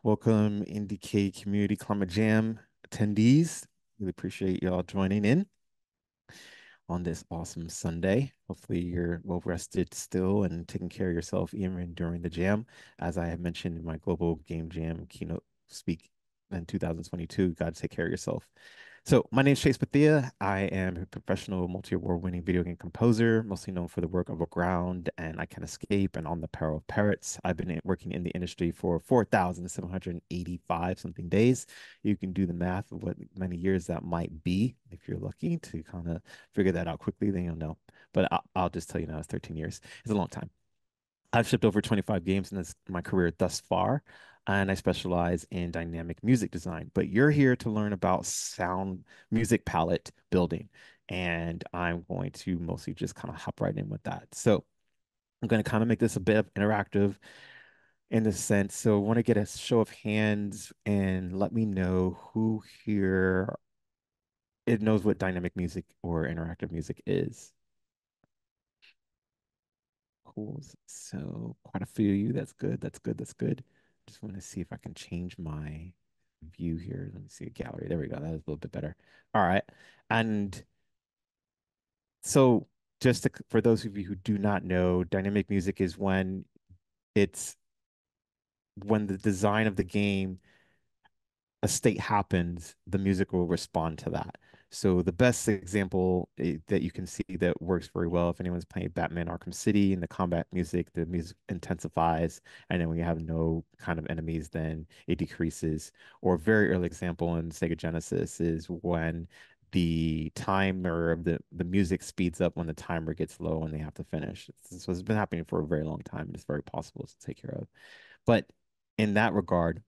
Welcome, NDK Community Climate Jam attendees. Really appreciate y'all joining in on this awesome Sunday. Hopefully, you're well rested still and taking care of yourself even during the jam. As I have mentioned in my Global Game Jam keynote speak in 2022, you got to take care of yourself. So, my name is Chase Bethea. I am a professional multi-award winning video game composer, mostly known for the work of Aground and I Can Escape and On the Power of Parrots. I've been working in the industry for 4,785 something days. You can do the math of what many years that might be. If you're lucky to kind of figure that out quickly, then you'll know. But I'll just tell you now, it's 13 years. It's a long time. I've shipped over 25 games in my career thus far, and I specialize in dynamic music design. But you're here to learn about sound music palette building, and I'm going to mostly just kind of hop right in with that. So I'm going to kind of make this a bit of interactive in the sense. So I want to get a show of hands and let me know who here it knows what dynamic music or interactive music is. Cool. So quite a few of you. That's good. That's good. That's good. Just want to see if I can change my view here. Let me see a gallery. There we go. That was a little bit better. All right. And so for those of you who do not know, dynamic music is it's when the design of the game a state happens, the music will respond to that. So the best example that you can see that works very well, if anyone's playing Batman Arkham City and the music intensifies, and then when you have no kind of enemies, then it decreases. Or a very early example in Sega Genesis is when the timer of the music speeds up when the timer gets low and they have to finish. So it's been happening for a very long time, and it's very possible to take care of. But in that regard,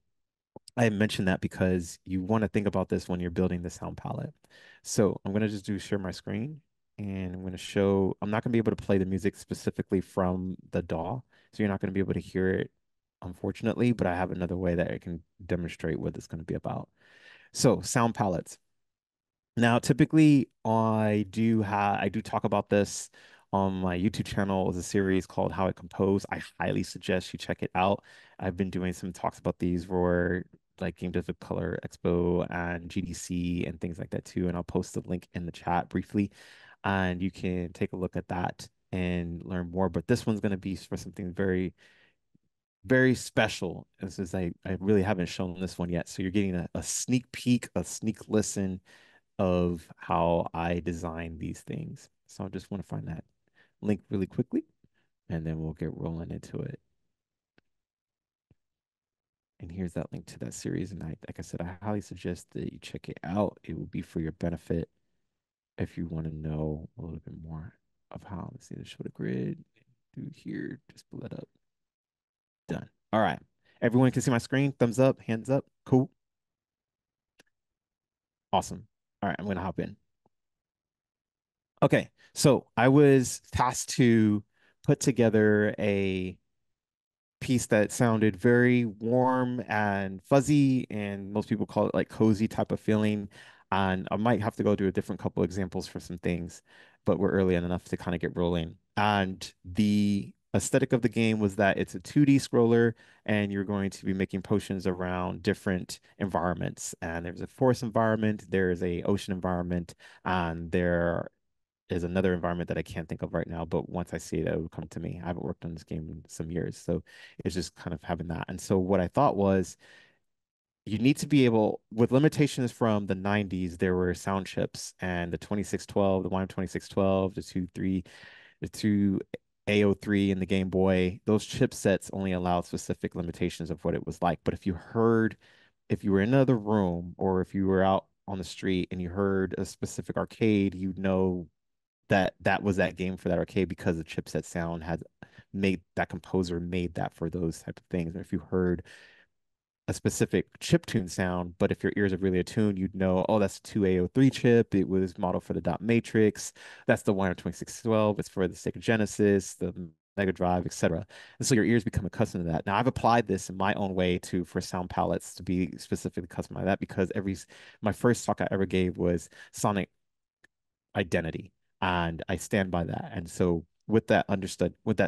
I mentioned that because you want to think about this when you're building the sound palette. So I'm going to just do share my screen and I'm going to show, I'm not going to be able to play the music specifically from the DAW. So you're not going to be able to hear it, unfortunately, but I have another way that I can demonstrate what it's going to be about. So sound palettes. Now, typically, I do talk about this on my YouTube channel as a series called How I Compose. I highly suggest you check it out. I've been doing some talks about these for like Game Dev Color Expo and GDC and things like that too. And I'll post the link in the chat briefly, and you can take a look at that and learn more. But this one's going to be for something very, very special. This is I really haven't shown this one yet, so you're getting a sneak peek, a sneak listen of how I design these things. So I just want to find that link really quickly and then we'll get rolling into it. And here's that link to that series. And like I said, I highly suggest that you check it out. It will be for your benefit if you want to know a little bit more of how. Let's see, the show the grid. Do here, just pull it up. Done. All right. Everyone can see my screen. Thumbs up, hands up. Cool. Awesome. All right, I'm going to hop in. Okay, so I was tasked to put together a piece that sounded very warm and fuzzy, and most people call it like cozy type of feeling. And I might have to go do a different couple examples for some things, but we're early enough to kind of get rolling. And the aesthetic of the game was that it's a 2D scroller, and you're going to be making potions around different environments. And there's a forest environment, there's a ocean environment, and there is another environment that I can't think of right now, but once I see it, it will come to me. I haven't worked on this game in some years, so it's just kind of having that. And so what I thought was you need to be able, with limitations from the 90s, there were sound chips and the 2612, the YM2612, the 23, the 2 AO3 and the Game Boy, those chipsets only allowed specific limitations of what it was like. But if you were in another room or if you were out on the street and you heard a specific arcade, you know that was that game for that arcade because the chipset sound had made that composer made that for those type of things. And if you heard a specific chip tune sound, but if your ears are really attuned, you'd know, oh, that's a 2A03 chip. It was modeled for the dot matrix. That's the one 2612. It's for the Sega Genesis, the Mega Drive, etc. And so your ears become accustomed to that. Now I've applied this in my own way to for sound palettes to be specifically customized to that because my first talk I ever gave was Sonic identity. And I stand by that. And so with that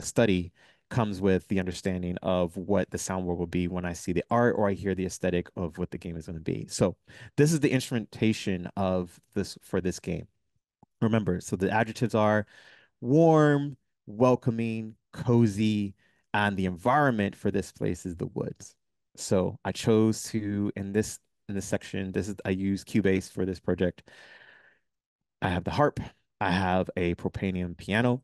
study, comes with the understanding of what the sound world will be when I see the art or I hear the aesthetic of what the game is going to be. So this is the instrumentation of this for this game. Remember, so the adjectives are warm, welcoming, cozy, and the environment for this place is the woods. So I chose to in this section, this is I use Cubase for this project. I have the harp, I have a propanium piano.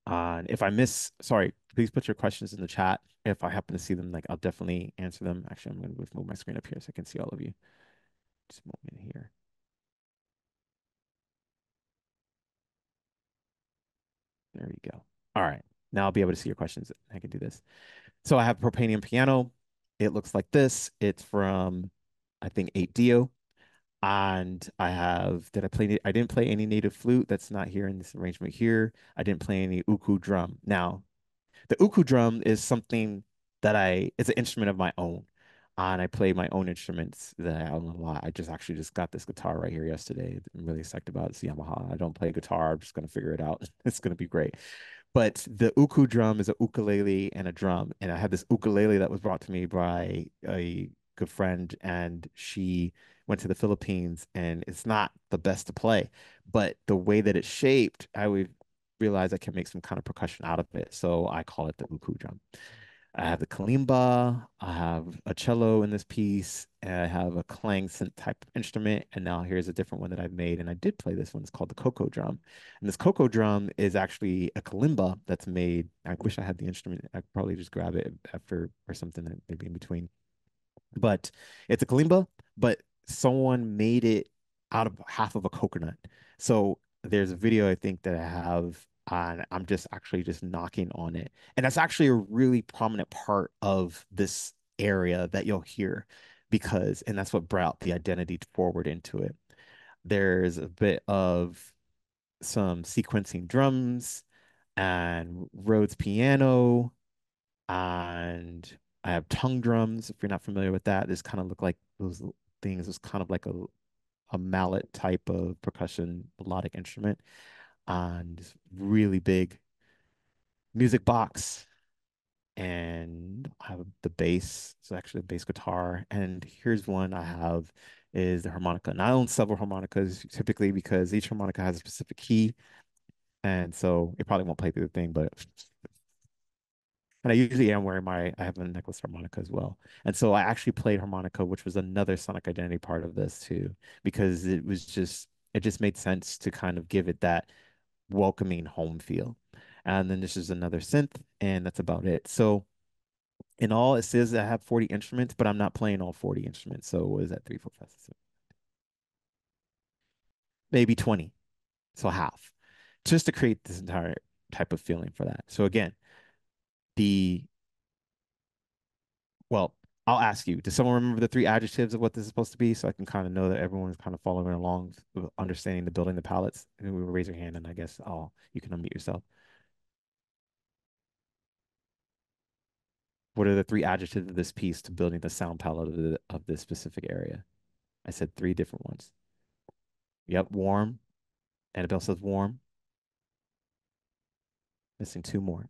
And if I miss, sorry, please put your questions in the chat. If I happen to see them, like I'll definitely answer them. Actually, I'm going to move my screen up here so I can see all of you. Just a moment here. There we go. All right. Now I'll be able to see your questions. I can do this. So I have a propanium piano. It looks like this. It's from, I think, 8Dio. And I have, did I play, I didn't play any native flute. That's not here in this arrangement here. I didn't play any uku drum. Now, the uku drum is something that it's an instrument of my own. And I play my own instruments that I own a lot. I just actually just got this guitar right here yesterday. I'm really psyched about it. It's Yamaha. I don't play guitar. I'm just going to figure it out. It's going to be great. But the uku drum is a ukulele and a drum. And I had this ukulele that was brought to me by a good friend, and she went to the Philippines, and it's not the best to play. But the way that it's shaped, I would realize I can make some kind of percussion out of it. So I call it the uku drum. I have the kalimba, I have a cello in this piece, and I have a clang synth type of instrument. And now here's a different one that I've made, and I did play this one. It's called the coco drum. And this coco drum is actually a kalimba that's made. I wish I had the instrument. I could probably just grab it after or something maybe in between. But it's a kalimba, but someone made it out of half of a coconut. So there's a video I think that I have, and I'm just actually just knocking on it. And that's actually a really prominent part of this area that you'll hear because, and that's what brought the identity forward into it. There's a bit of some sequencing drums and Rhodes piano, and I have tongue drums. If you're not familiar with that, this kind of look like those things. It's kind of like a mallet type of percussion melodic instrument, and really big music box. And I have the bass. It's actually a bass guitar. And here's one I have is the harmonica. And I own several harmonicas typically because each harmonica has a specific key. And so it probably won't play through the thing, but and I usually am wearing I have a necklace harmonica as well. And so I actually played harmonica, which was another sonic identity part of this too, because it just made sense to kind of give it that welcoming home feel. And then this is another synth, and that's about it. So in all, it says I have 40 instruments, but I'm not playing all 40 instruments. So what is that? Three, four, five, six, seven, maybe 20. So half. Just to create this entire type of feeling for that. So again, the well, I'll ask you, does someone remember the three adjectives of what this is supposed to be so I can kind of know that everyone's kind of following along, understanding the building the palettes? And we will raise your hand, and I guess you can unmute yourself. What are the three adjectives of this piece to building the sound palette of this specific area? I said three different ones. Yep, warm. Annabelle says warm. Missing two more.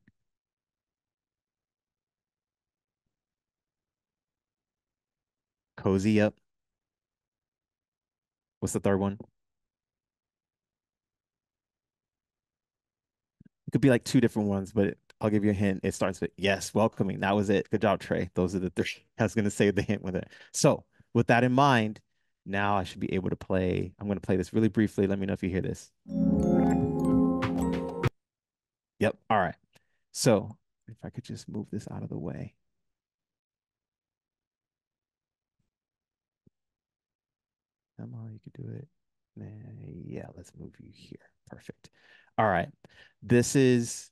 Cozy, yep. What's the third one? It could be like two different ones, but I'll give you a hint. It starts with yes, welcoming. That was it. Good job, Trey. Those are the three. I was going to say the hint with it. So, with that in mind, now I should be able to play. I'm going to play this really briefly. Let me know if you hear this. Yep. All right. So, if I could just move this out of the way. Somehow you could do it. Yeah, let's move you here. Perfect. All right. This is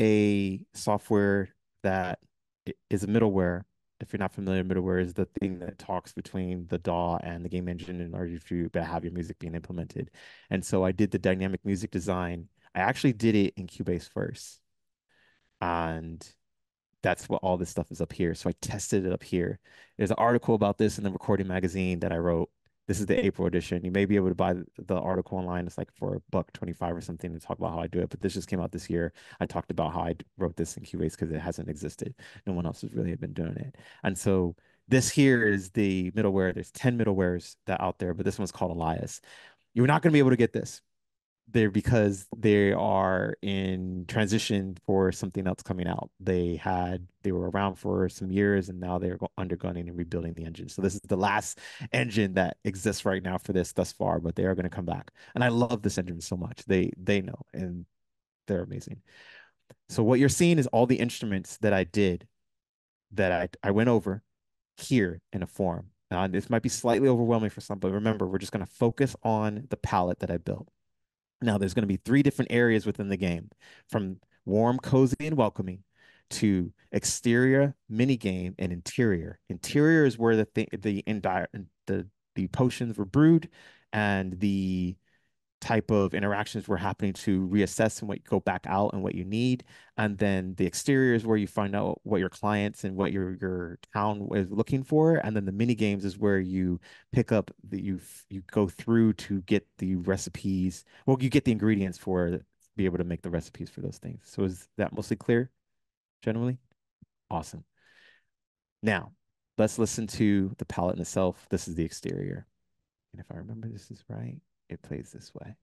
a software that is a middleware. If you're not familiar, middleware is the thing that talks between the DAW and the game engine in order for you to have your music being implemented. And so I did the dynamic music design. I actually did it in Cubase first. And that's what all this stuff is up here. So I tested it up here. There's an article about this in the recording magazine that I wrote This is the April edition. You may be able to buy the article online. It's like for $1.25 or something to talk about how I do it. But this just came out this year. I talked about how I wrote this in Cubase because it hasn't existed. No one else has really been doing it. And so this here is the middleware. There's 10 middlewares that out there, but this one's called Elias. You're not going to be able to get this there because they are in transition for something else coming out. They were around for some years and now they're undergoing and rebuilding the engine. So this is the last engine that exists right now for this thus far, but they are going to come back. And I love this engine so much. They know and they're amazing. So what you're seeing is all the instruments that I did that I went over here in a form. Now, this might be slightly overwhelming for some, but remember, we're just going to focus on the palette that I built. Now, there's going to be three different areas within the game, from warm, cozy, and welcoming to exterior, mini game, and interior. Interior is where the potions were brewed, and the type of interactions were happening to reassess and what you go back out and what you need. And then the exterior is where you find out what your clients and what your town is looking for. And then the mini games is where you pick up you go through to get the recipes. Well, you get the ingredients for be able to make the recipes for those things. So is that mostly clear generally? Awesome. Now let's listen to the palette in itself. This is the exterior. And if I remember this is right, it plays this way.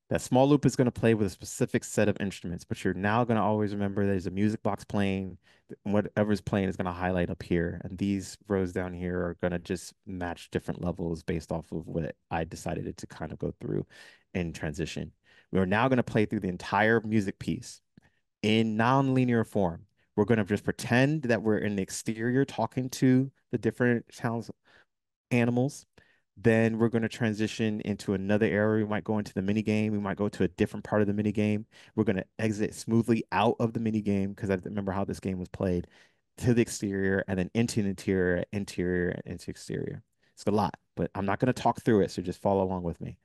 That small loop is going to play with a specific set of instruments, but you're now going to always remember there's a music box playing. Whatever's playing is going to highlight up here. And these rows down here are going to just match different levels based off of what I decided it to kind of go through in transition. We're now going to play through the entire music piece in non-linear form. We're going to just pretend that we're in the exterior talking to the different sounds, animals. Then we're going to transition into another area. We might go into the mini game. We might go to a different part of the mini game. We're going to exit smoothly out of the mini game because I remember how this game was played to the exterior and then into the interior, interior, into exterior. It's a lot, but I'm not going to talk through it. So just follow along with me.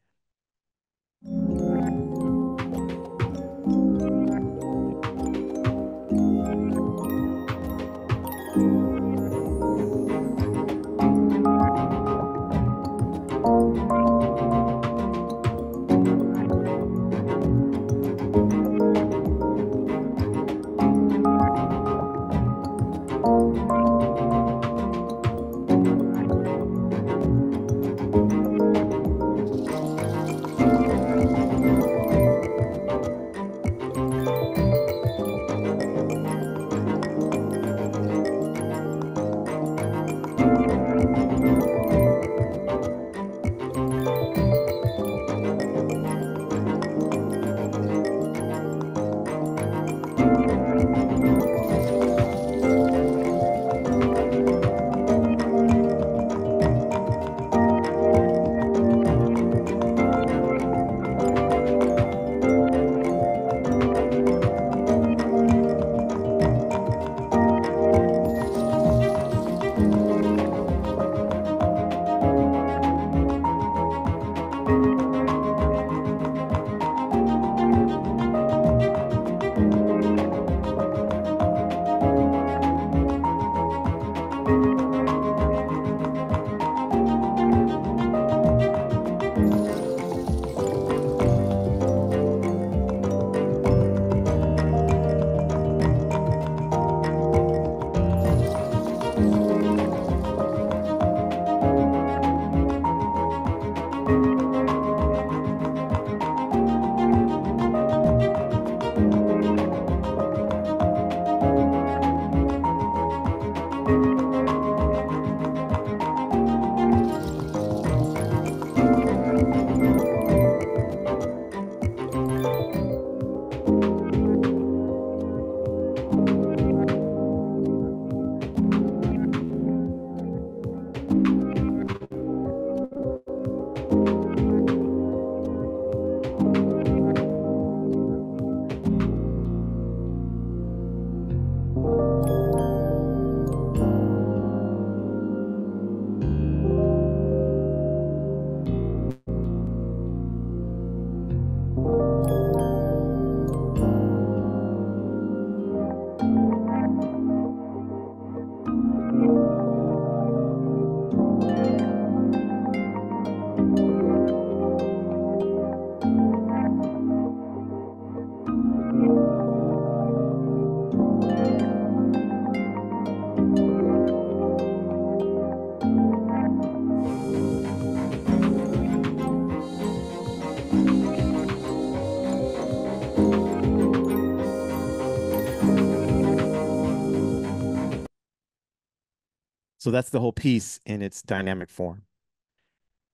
So that's the whole piece in its dynamic form.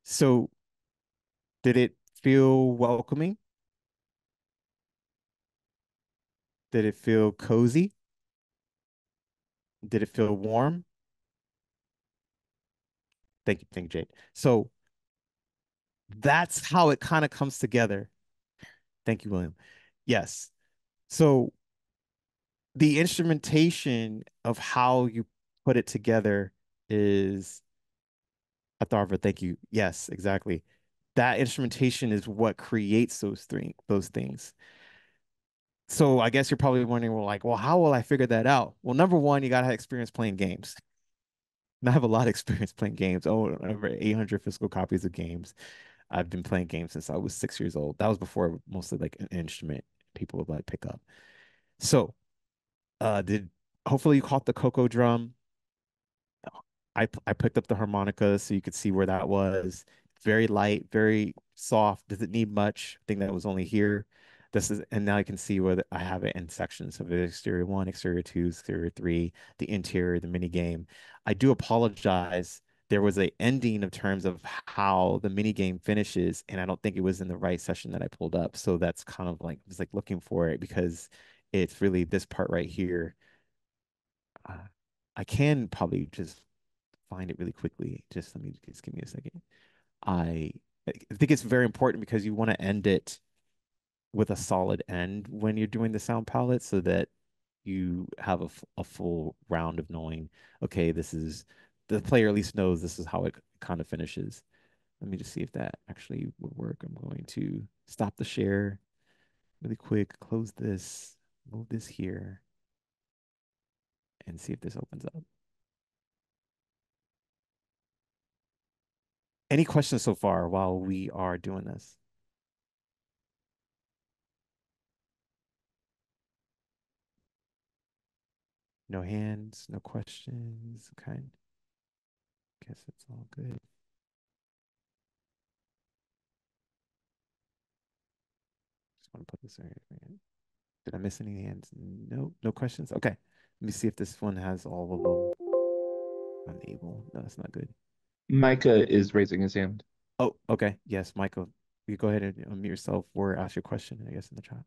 So did it feel welcoming? Did it feel cozy? Did it feel warm? Thank you, Jade. So that's how it kind of comes together. Thank you, William. Yes. So the instrumentation of how you put it together is Atharva. Thank you. Yes, exactly. That instrumentation is what creates those things. So I guess you're probably wondering, well, like, well, how will I figure that out? Well, number one, you gotta have experience playing games. And I have a lot of experience playing games. Oh, over 800 physical copies of games. I've been playing games since I was 6 years old. That was before mostly like an instrument people would like pick up. So, did hopefully you caught the Coco drum. I picked up the harmonica so you could see where that was. Very light, very soft. Does it need much? I think that was only here. This is, and now you can see where I have it in sections of exterior one, exterior two, exterior three, the interior, the mini game. I do apologize. There was a ending of terms of how the mini game finishes, and I don't think it was in the right session that I pulled up. So that's kind of like just like looking for it because it's really this part right here. Uh, I can probably just find it really quickly. Just let me just give me a second. I I think it's very important because you want to end it with a solid end when you're doing the sound palette so that you have a full round of knowing, okay, this is the player at least knows this is how it kind of finishes. Let me just see if that actually would work. I'm going to stop the share really quick, close this, move this here, and see if this opens up. Any questions so far while we are doing this? No hands, no questions. Okay. Guess it's all good. Just want to put this in here. Did I miss any hands? No, no questions. Okay. Let me see if this one has all of them. Unable. No, that's not good. Micah is raising his hand. Oh, okay. Yes, Michael. You go ahead and unmute yourself or ask your question, I guess, in the chat.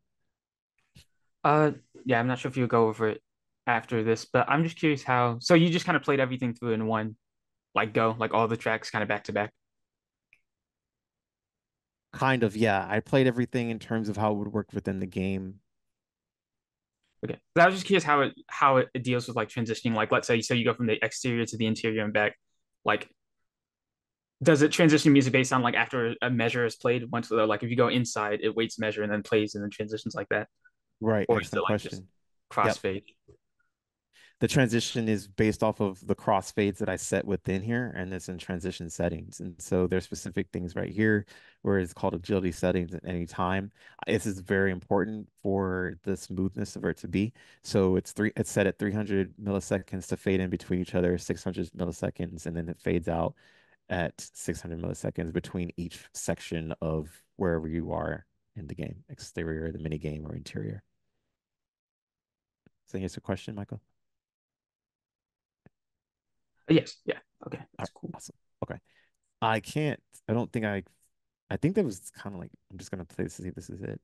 Uh, yeah, I'm not sure if you'll go over it after this, but I'm just curious how. So you just kind of played everything through in one like go, like all the tracks kind of back to back. Kind of, yeah. I played everything in terms of how it would work within the game. Okay, but I was just curious how it deals with like transitioning. Like, let's say so you go from the exterior to the interior and back. Like, does it transition music based on like after a measure is played? Once like if you go inside, it waits measure and then plays and then transitions like that, Right. or is it Excellent like just question. Yep. crossfade? The transition is based off of the crossfades that I set within here, and it's in transition settings. And so there's specific things right here where it's called agility settings at any time. This is very important for the smoothness of it to be. So it's set at 300 milliseconds to fade in between each other, 600 milliseconds, and then it fades out at 600 milliseconds between each section of wherever you are in the game, exterior, the mini game, or interior. So here's a question, Michael. Yes, yeah, okay, All that's right, cool. awesome. Okay. I can't, I don't think I think that was kind of like, I'm just gonna play this to see if this is it.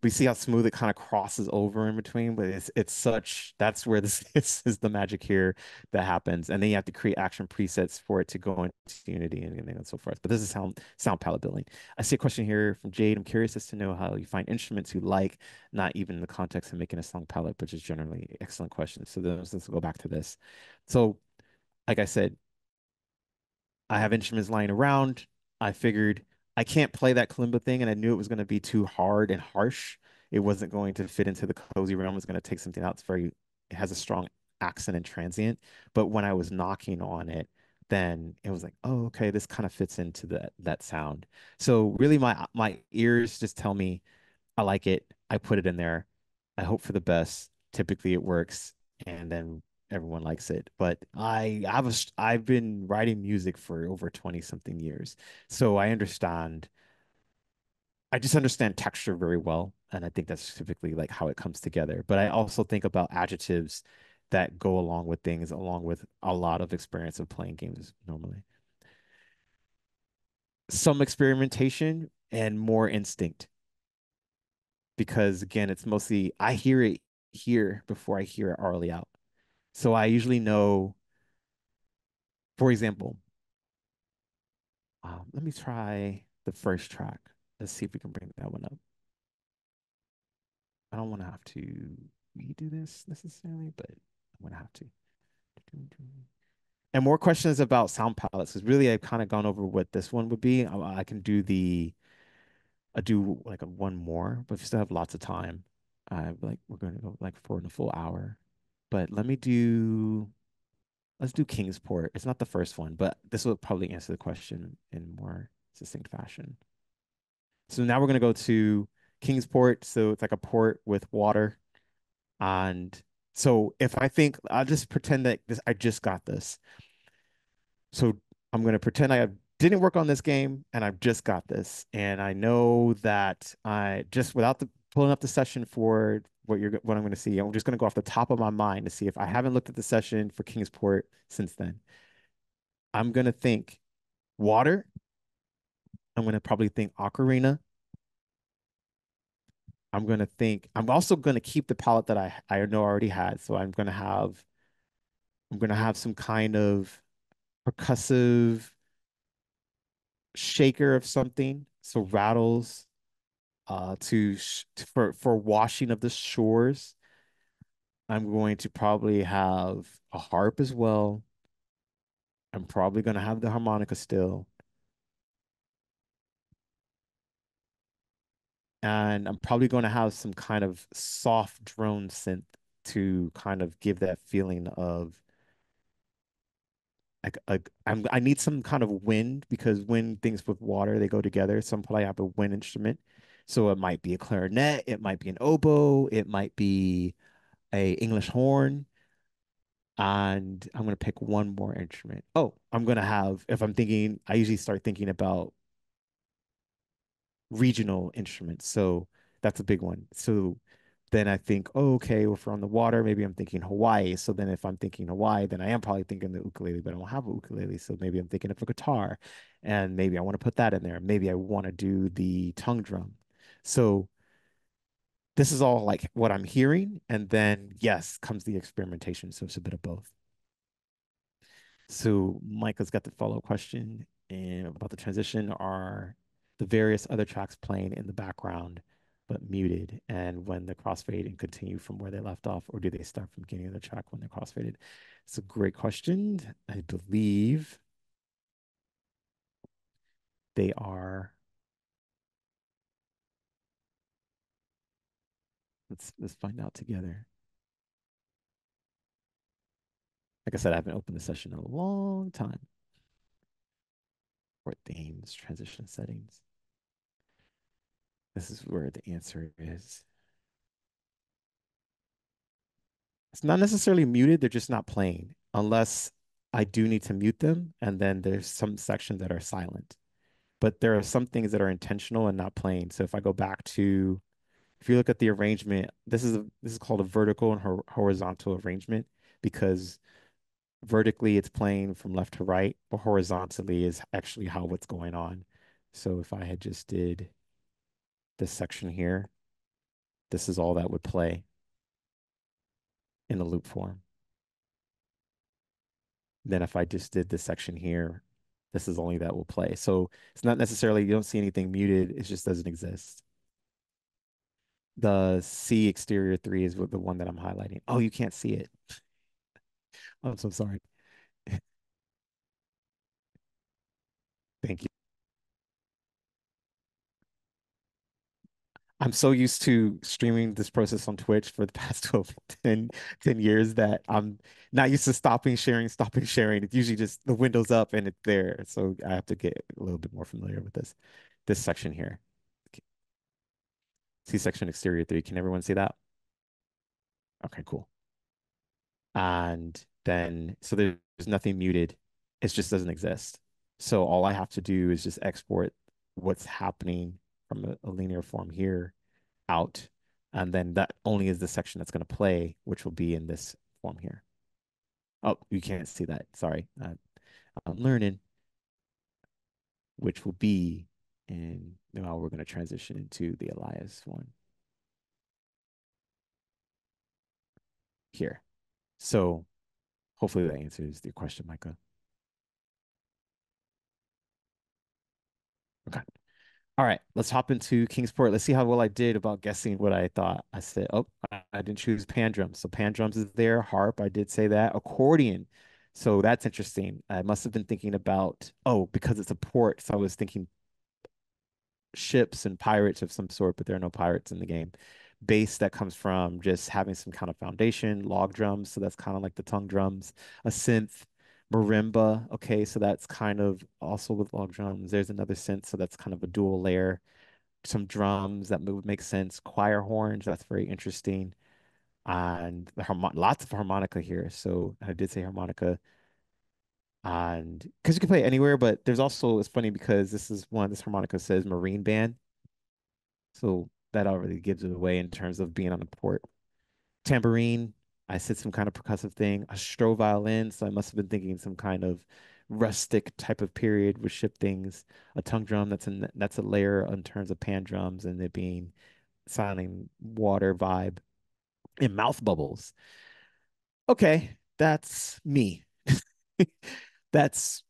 We see how smooth it kind of crosses over in between, but it's such that's where this is the magic here that happens. And then you have to create action presets for it to go into Unity and so forth. But this is sound palette building. I see a question here from Jade. I'm curious as to know how you find instruments you like, not even in the context of making a song palette, but just generally excellent question. So let's go back to this. So, like I said, I have instruments lying around. I figured I can't play that kalimba thing, and I knew it was going to be too hard and harsh. It wasn't going to fit into the cozy realm. It was going to take something out. It has a strong accent and transient. But when I was knocking on it, then it was like, oh, okay, this kind of fits into that sound. So really my ears just tell me I like it. I put it in there. I hope for the best. Typically it works and then everyone likes it. But I've been writing music for over 20 something years. So I just understand texture very well. And I think that's typically like how it comes together. But I also think about adjectives that go along with things, along with a lot of experience of playing games normally. Some experimentation and more instinct because again, it's mostly I hear it here before I hear it orally out. So I usually know, for example, let me try the first track. Let's see if we can bring that one up. I don't want to have to redo this necessarily, but I'm gonna have to. And more questions about sound palettes because really I've kind of gone over what this one would be. I can do I do like one more, but if you still have lots of time, I like we're going to go like for the full hour. But let's do Kingsport. It's not the first one, but this will probably answer the question in more succinct fashion. So now we're going to go to Kingsport. So it's like a port with water. And so if I think I'll just pretend that I just got this. So I'm going to pretend I didn't work on this game and I've just got this. And I know that I just without pulling up the session for what I'm going to see, I'm just going to go off the top of my mind to see if I haven't looked at the session for Kingsport since then. I'm going to think water. I'm going to probably think ocarina. I'm also going to keep the palette that I know I already had. So I'm going to have some kind of percussive shaker of something. So rattles for washing of the shores. I'm going to probably have a harp as well. I'm probably going to have the harmonica still. And I'm probably going to have some kind of soft drone synth to kind of give that feeling of I need some kind of wind because when things with water they go together. So I'm probably have a wind instrument. So it might be a clarinet, it might be an oboe, it might be a English horn, and I'm gonna pick one more instrument. Oh, I'm gonna have if I'm thinking, I usually start thinking about regional instruments. So that's a big one. So then I think, oh, okay, well, if we're on the water, maybe I'm thinking Hawaii. So then if I'm thinking Hawaii, then I am probably thinking the ukulele, but I don't have a ukulele. So maybe I'm thinking of a guitar and maybe I want to put that in there. Maybe I want to do the tongue drum. So this is all like what I'm hearing. And then, yes, comes the experimentation. So it's a bit of both. So Micah's got the follow-up question and about the transition. Are the various other tracks playing in the background but muted? And when the crossfade and continue from where they left off, or do they start from the beginning of the track when they're crossfaded? It's a great question. I believe they are. Let's find out together. Like I said, I haven't opened the session in a long time. For themes, transition settings. This is where the answer is. It's not necessarily muted, they're just not playing unless I do need to mute them. And then there's some sections that are silent. But there are some things that are intentional and not playing. So if I go back to, if you look at the arrangement, this is called a vertical and horizontal arrangement because vertically it's playing from left to right, but horizontally is actually how what's going on. So if I had just did this section here, this is all that would play in the loop form. Then if I just did this section here, this is only that will play. So it's not necessarily, you don't see anything muted. It just doesn't exist. The C exterior 3 is the one that I'm highlighting. Oh, you can't see it. I'm so sorry. Thank you. I'm so used to streaming this process on Twitch for the past 12, 10 years that I'm not used to stopping sharing. It's usually just the window's up and it's there. So I have to get a little bit more familiar with this section here. Okay. See section exterior 3. Can everyone see that? Okay, cool. And then, so there's nothing muted. It just doesn't exist. So all I have to do is just export what's happening from a linear form here out. And then that only is the section that's going to play, which will be in this form here. Oh, you can't see that. Sorry. I'm learning, which will be, and now we're going to transition into the Elias one here. So hopefully that answers your question, Micah. Okay. All right, let's hop into Kingsport. Let's see how well I did about guessing what I thought. I said, oh, I didn't choose pan drums. So pan drums is there. Harp, I did say that. Accordion. So that's interesting. I must have been thinking about, oh, because it's a port. So I was thinking ships and pirates of some sort, but there are no pirates in the game. Bass that comes from just having some kind of foundation, log drums. So that's kind of like the tongue drums, a synth, marimba. Okay, so that's kind of also with log drums. There's another synth, so that's kind of a dual layer. Some drums that would make sense. Choir horns, that's very interesting. And the lots of harmonica here. So I did say harmonica. And because you can play it anywhere, but there's also, it's funny because this harmonica says marine band. So that already gives it away in terms of being on the port. Tambourine, I said some kind of percussive thing. A Stroh violin, so I must have been thinking some kind of rustic type of period with ship things. A tongue drum, that's a layer in terms of pan drums and it being sounding water vibe. And mouth bubbles. Okay, that's me. That's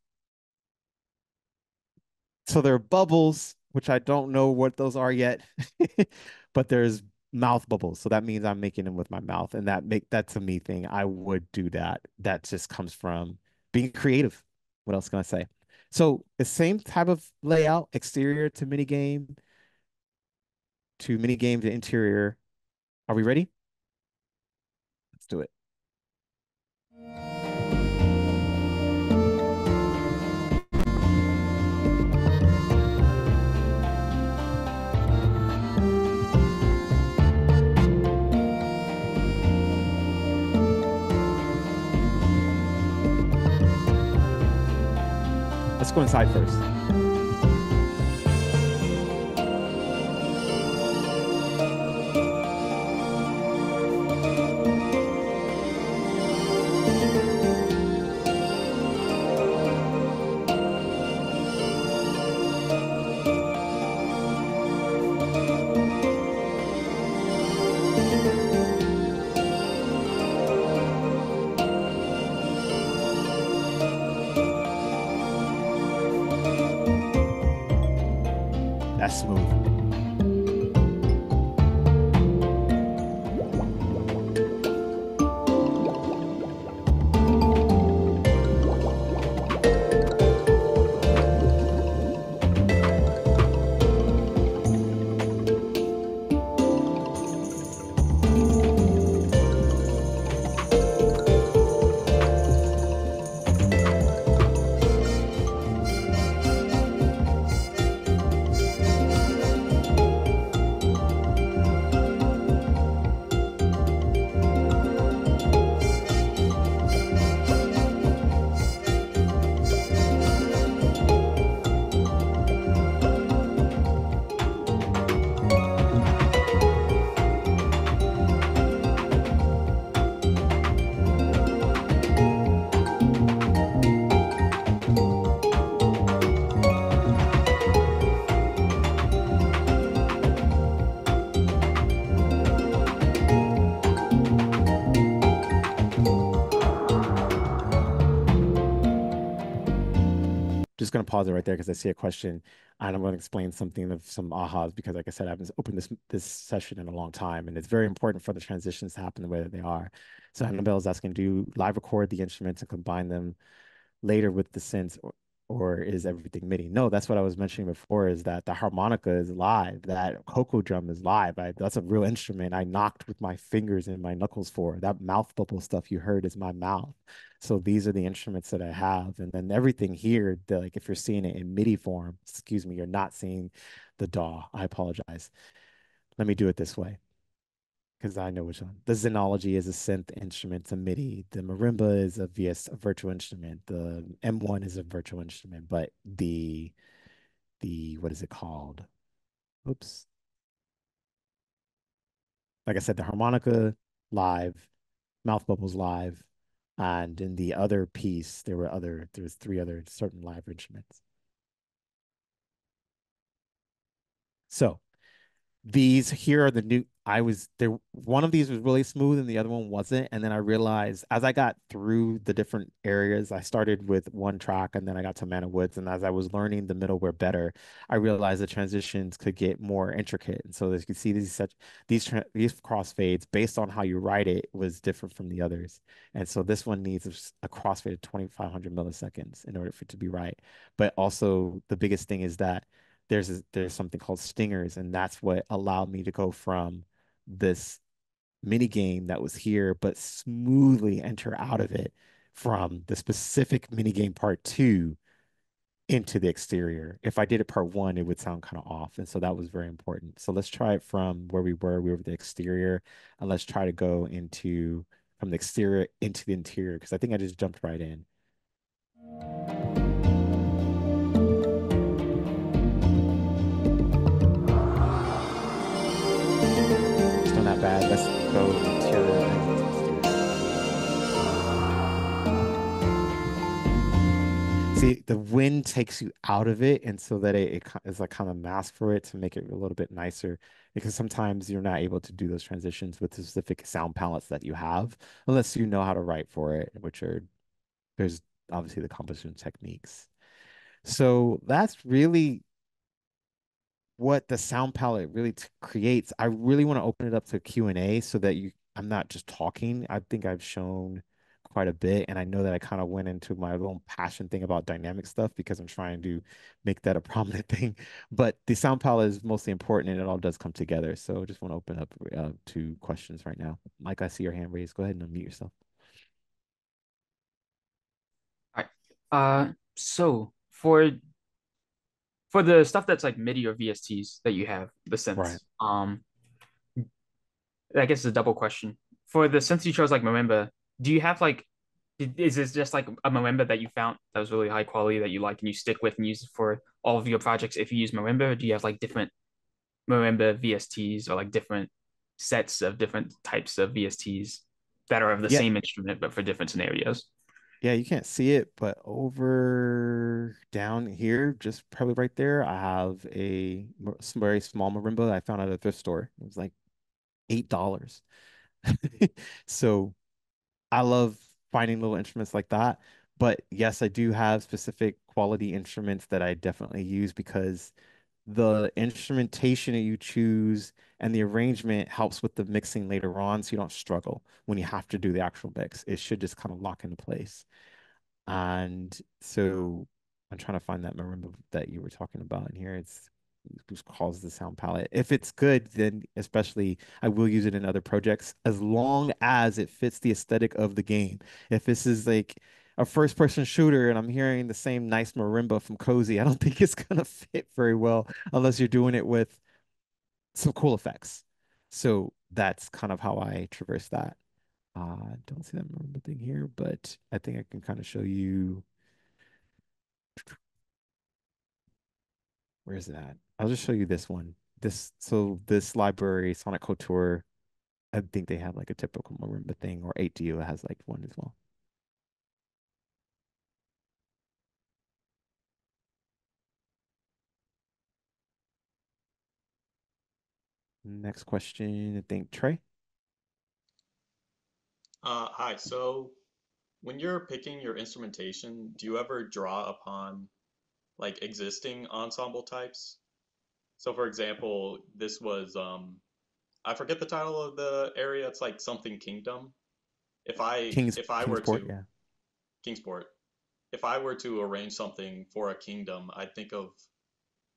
so there are bubbles, which I don't know what those are yet, but there's mouth bubbles. So that means I'm making them with my mouth, and that's a me thing. I would do that. That just comes from being creative. What else can I say? So the same type of layout, exterior to minigame to interior. Are we ready? Let's do it. Let's go inside first. That's smooth. Just going to pause it right there because I see a question and I'm going to explain something of some ahas because, like I said, I haven't opened this session in a long time and it's very important for the transitions to happen the way that they are. So Annabelle is asking, do you live record the instruments and combine them later with the synths? or is everything MIDI? No, that's what I was mentioning before, is that the harmonica is live, that coco drum is live. That's a real instrument. I knocked with my fingers and my knuckles for that mouth bubble stuff you heard is my mouth. So these are the instruments that I have. And then everything here, like if you're seeing it in MIDI form, excuse me, you're not seeing the DAW. I apologize. Let me do it this way because I know which one. The Xenology is a synth instrument, to MIDI. The marimba is a a virtual instrument. The M1 is a virtual instrument, but the what is it called? Oops. Like I said, the harmonica live, mouth bubbles live, and in the other piece, there was three other certain live instruments. So these here are the new. I was there. One of these was really smooth and the other one wasn't. And then I realized as I got through the different areas, I started with one track and then I got to Mana Woods. And as I was learning the middleware better, I realized the transitions could get more intricate. And so as you can see, these crossfades based on how you write it was different from the others. And so this one needs a crossfade of 2,500 milliseconds in order for it to be right. But also the biggest thing is that there's something called stingers, and that's what allowed me to go from this mini game that was here, but smoothly enter out of it from the specific mini game part two into the exterior. If I did it part one, it would sound kind of off. And so that was very important. So let's try it from where we were. We were the exterior, and let's try to go into from the exterior into the interior because I think I just jumped right in. Still not bad. Let's go interior, exit, exterior. See, the wind takes you out of it, and so that it is like kind of mask for it to make it a little bit nicer. Because sometimes you're not able to do those transitions with the specific sound palettes that you have, unless you know how to write for it, which are there's obviously the composition techniques. So that's really what the sound palette really creates. I really want to open it up to Q&A so that I'm not just talking. I think I've shown quite a bit, and I know that I kind of went into my own passion thing about dynamic stuff because I'm trying to make that a prominent thing. But the sound palette is mostly important, and it all does come together. So I just want to open up to questions right now. Mike, I see your hand raised. Go ahead and unmute yourself. All right. So for the stuff that's like MIDI or VSTs that you have, the Right. synths, I guess it's a double question. For the synths you chose like marimba, do you have like is this just like a marimba that you found that was really high quality that you like and you stick with and use it for all of your projects if you use marimba, or do you have like different marimba VSTs or like different sets of different types of VSTs that are of the Yeah. same instrument but for different scenarios? Yeah, you can't see it, but over down here, just probably right there, I have some very small marimba I found at a thrift store. It was like $8. So I love finding little instruments like that. But yes, I do have specific quality instruments that I definitely use because the instrumentation that you choose and the arrangement helps with the mixing later on, so you don't struggle when you have to do the actual mix. It should just kind of lock into place. And so I'm trying to find that marimba that you were talking about in here. It's calls the sound palette. If it's good, then especially I will use it in other projects as long as it fits the aesthetic of the game. If this is like a first person shooter and I'm hearing the same nice marimba from Cozy, I don't think it's gonna fit very well unless you're doing it with some cool effects. So that's kind of how I traverse that. Don't see that marimba thing here, but I think I can kind of show you. Where's it at? I'll just show you this one. This library, Sonic Couture, I think they have like a typical marimba thing, or 8DU has like one as well. Next question, I think Trey. Hi. So when you're picking your instrumentation, do you ever draw upon like existing ensemble types? So for example, this was I forget the title of the area. It's like something Kingdom. If I were Kingsport, to yeah. Kingsport, if I were to arrange something for a kingdom, I'd think of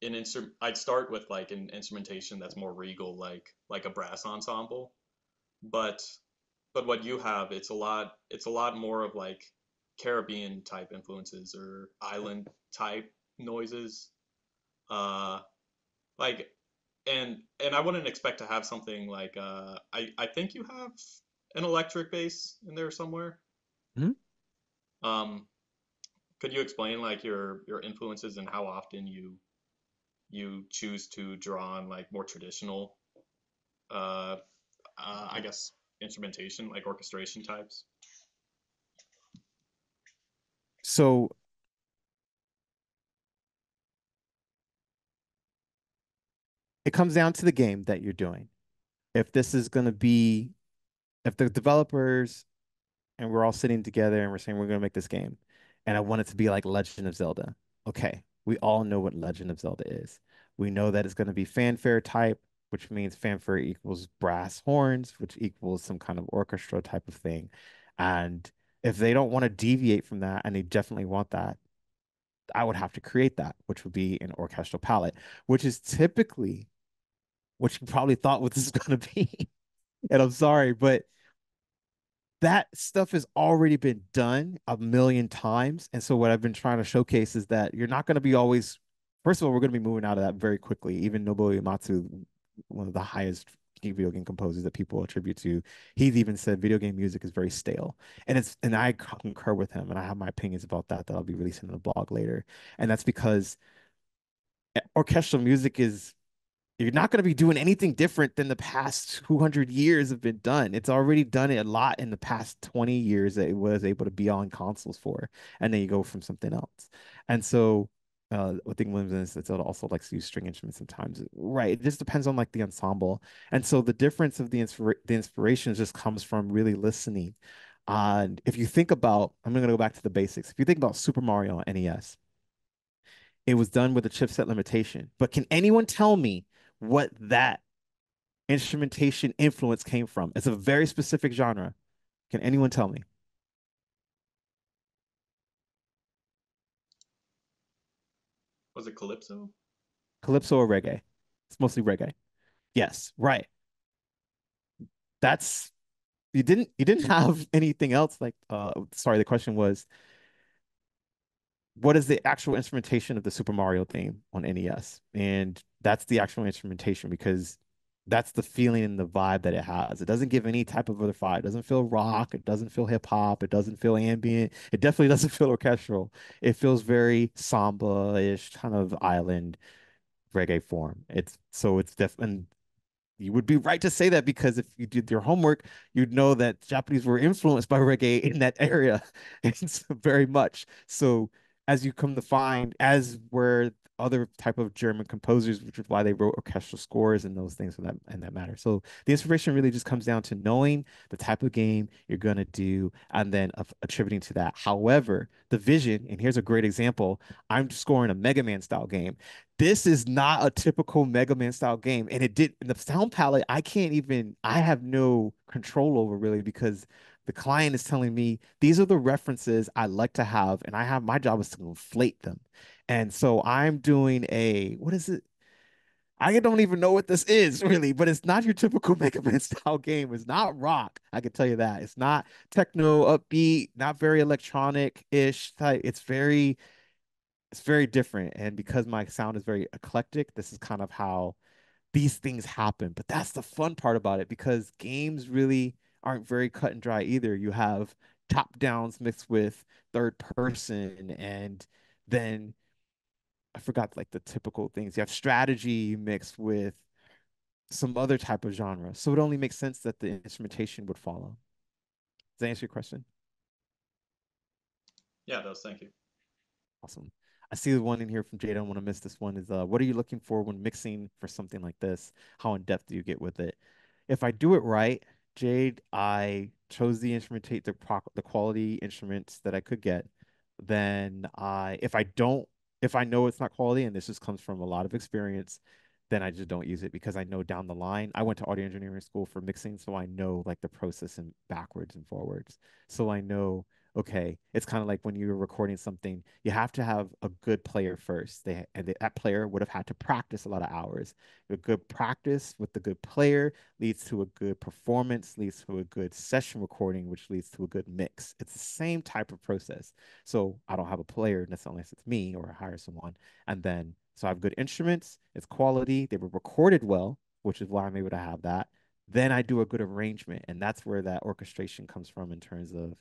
an instrument. I'd start with like an instrumentation that's more regal, like a brass ensemble. But what you have, it's a lot more of like Caribbean type influences or island type noises. Uh, like and I wouldn't expect to have something like I think you have an electric bass in there somewhere. Mhm. Um, could you explain like your influences and how often you choose to draw on like more traditional uh, I guess instrumentation like orchestration types? So it comes down to the game that you're doing. If this is going to be, if the developers and we're all sitting together and we're saying we're going to make this game, and I want it to be like Legend of Zelda. Okay, we all know what Legend of Zelda is. We know that it's going to be fanfare type, which means fanfare equals brass horns, which equals some kind of orchestra type of thing. And if they don't want to deviate from that, and they definitely want that, I would have to create that, which would be an orchestral palette, which is typically what you probably thought what this is going to be. And I'm sorry, but that stuff has already been done a million times. And so what I've been trying to showcase is that you're not going to be always, first of all, we're going to be moving out of that very quickly. Even Nobuo Uematsu, one of the highest video game composers that people attribute to, he's even said video game music is very stale. And I concur with him, and I have my opinions about that I'll be releasing in a blog later. And that's because orchestral music is you're not going to be doing anything different than the past 200 years have been done. It's already done it a lot in the past 20 years that it was able to be on consoles for. And then you go from something else. And so I think Williams is also likes to use string instruments sometimes. Right. It just depends on like the ensemble. And so the difference of the inspiration just comes from really listening. And if you think about, I'm going to go back to the basics. If you think about Super Mario on NES, it was done with a chipset limitation. But can anyone tell me what that instrumentation influence came from? It's a very specific genre. Can anyone tell me? Was it Calypso? Calypso or reggae? It's mostly reggae. Yes, right. That's you didn't have anything else like sorry, the question was what is the actual instrumentation of the Super Mario theme on NES? And that's the actual instrumentation because that's the feeling and the vibe that it has. It doesn't give any type of other vibe. It doesn't feel rock. It doesn't feel hip hop. It doesn't feel ambient. It definitely doesn't feel orchestral. It feels very samba-ish kind of island reggae form. It's definitely you would be right to say that because if you did your homework, you'd know that Japanese were influenced by reggae in that area. It's very much. So as you come to find, as were other type of German composers, which is why they wrote orchestral scores and those things and that matter. So the inspiration really just comes down to knowing the type of game you're gonna do and then attributing to that. However, the vision, and here's a great example, I'm scoring a Mega Man style game. This is not a typical Mega Man style game. And it did in the sound palette, I have no control over really because the client is telling me these are the references I like to have, and I have my job is to inflate them. And so I'm doing what is it? I don't even know what this is really, but it's not your typical Mega Man style game. It's not rock. I can tell you that. It's not techno, upbeat, not very electronic-ish type. It's very different. And because my sound is very eclectic, this is kind of how these things happen. But that's the fun part about it because games really aren't very cut and dry either. You have top downs mixed with third person, and then I forgot like the typical things. You have strategy mixed with some other type of genre. So it only makes sense that the instrumentation would follow. Does that answer your question? Yeah, it does. Thank you. Awesome. I see the one in here from Jade. I don't want to miss this one. Is what are you looking for when mixing for something like this? How in depth do you get with it? If I do it right, Jade, I chose the quality instruments that I could get. Then if I know it's not quality, and this just comes from a lot of experience, then I just don't use it because I know down the line. I went to audio engineering school for mixing, so I know like the process and backwards and forwards. So I know okay, it's kind of like when you're recording something, you have to have a good player first. That player would have had to practice a lot of hours. A good practice with the good player leads to a good performance, leads to a good session recording, which leads to a good mix. It's the same type of process. So I don't have a player necessarily unless it's me or I hire someone. And then, so I have good instruments, it's quality, they were recorded well, which is why I'm able to have that. Then I do a good arrangement. And that's where that orchestration comes from in terms of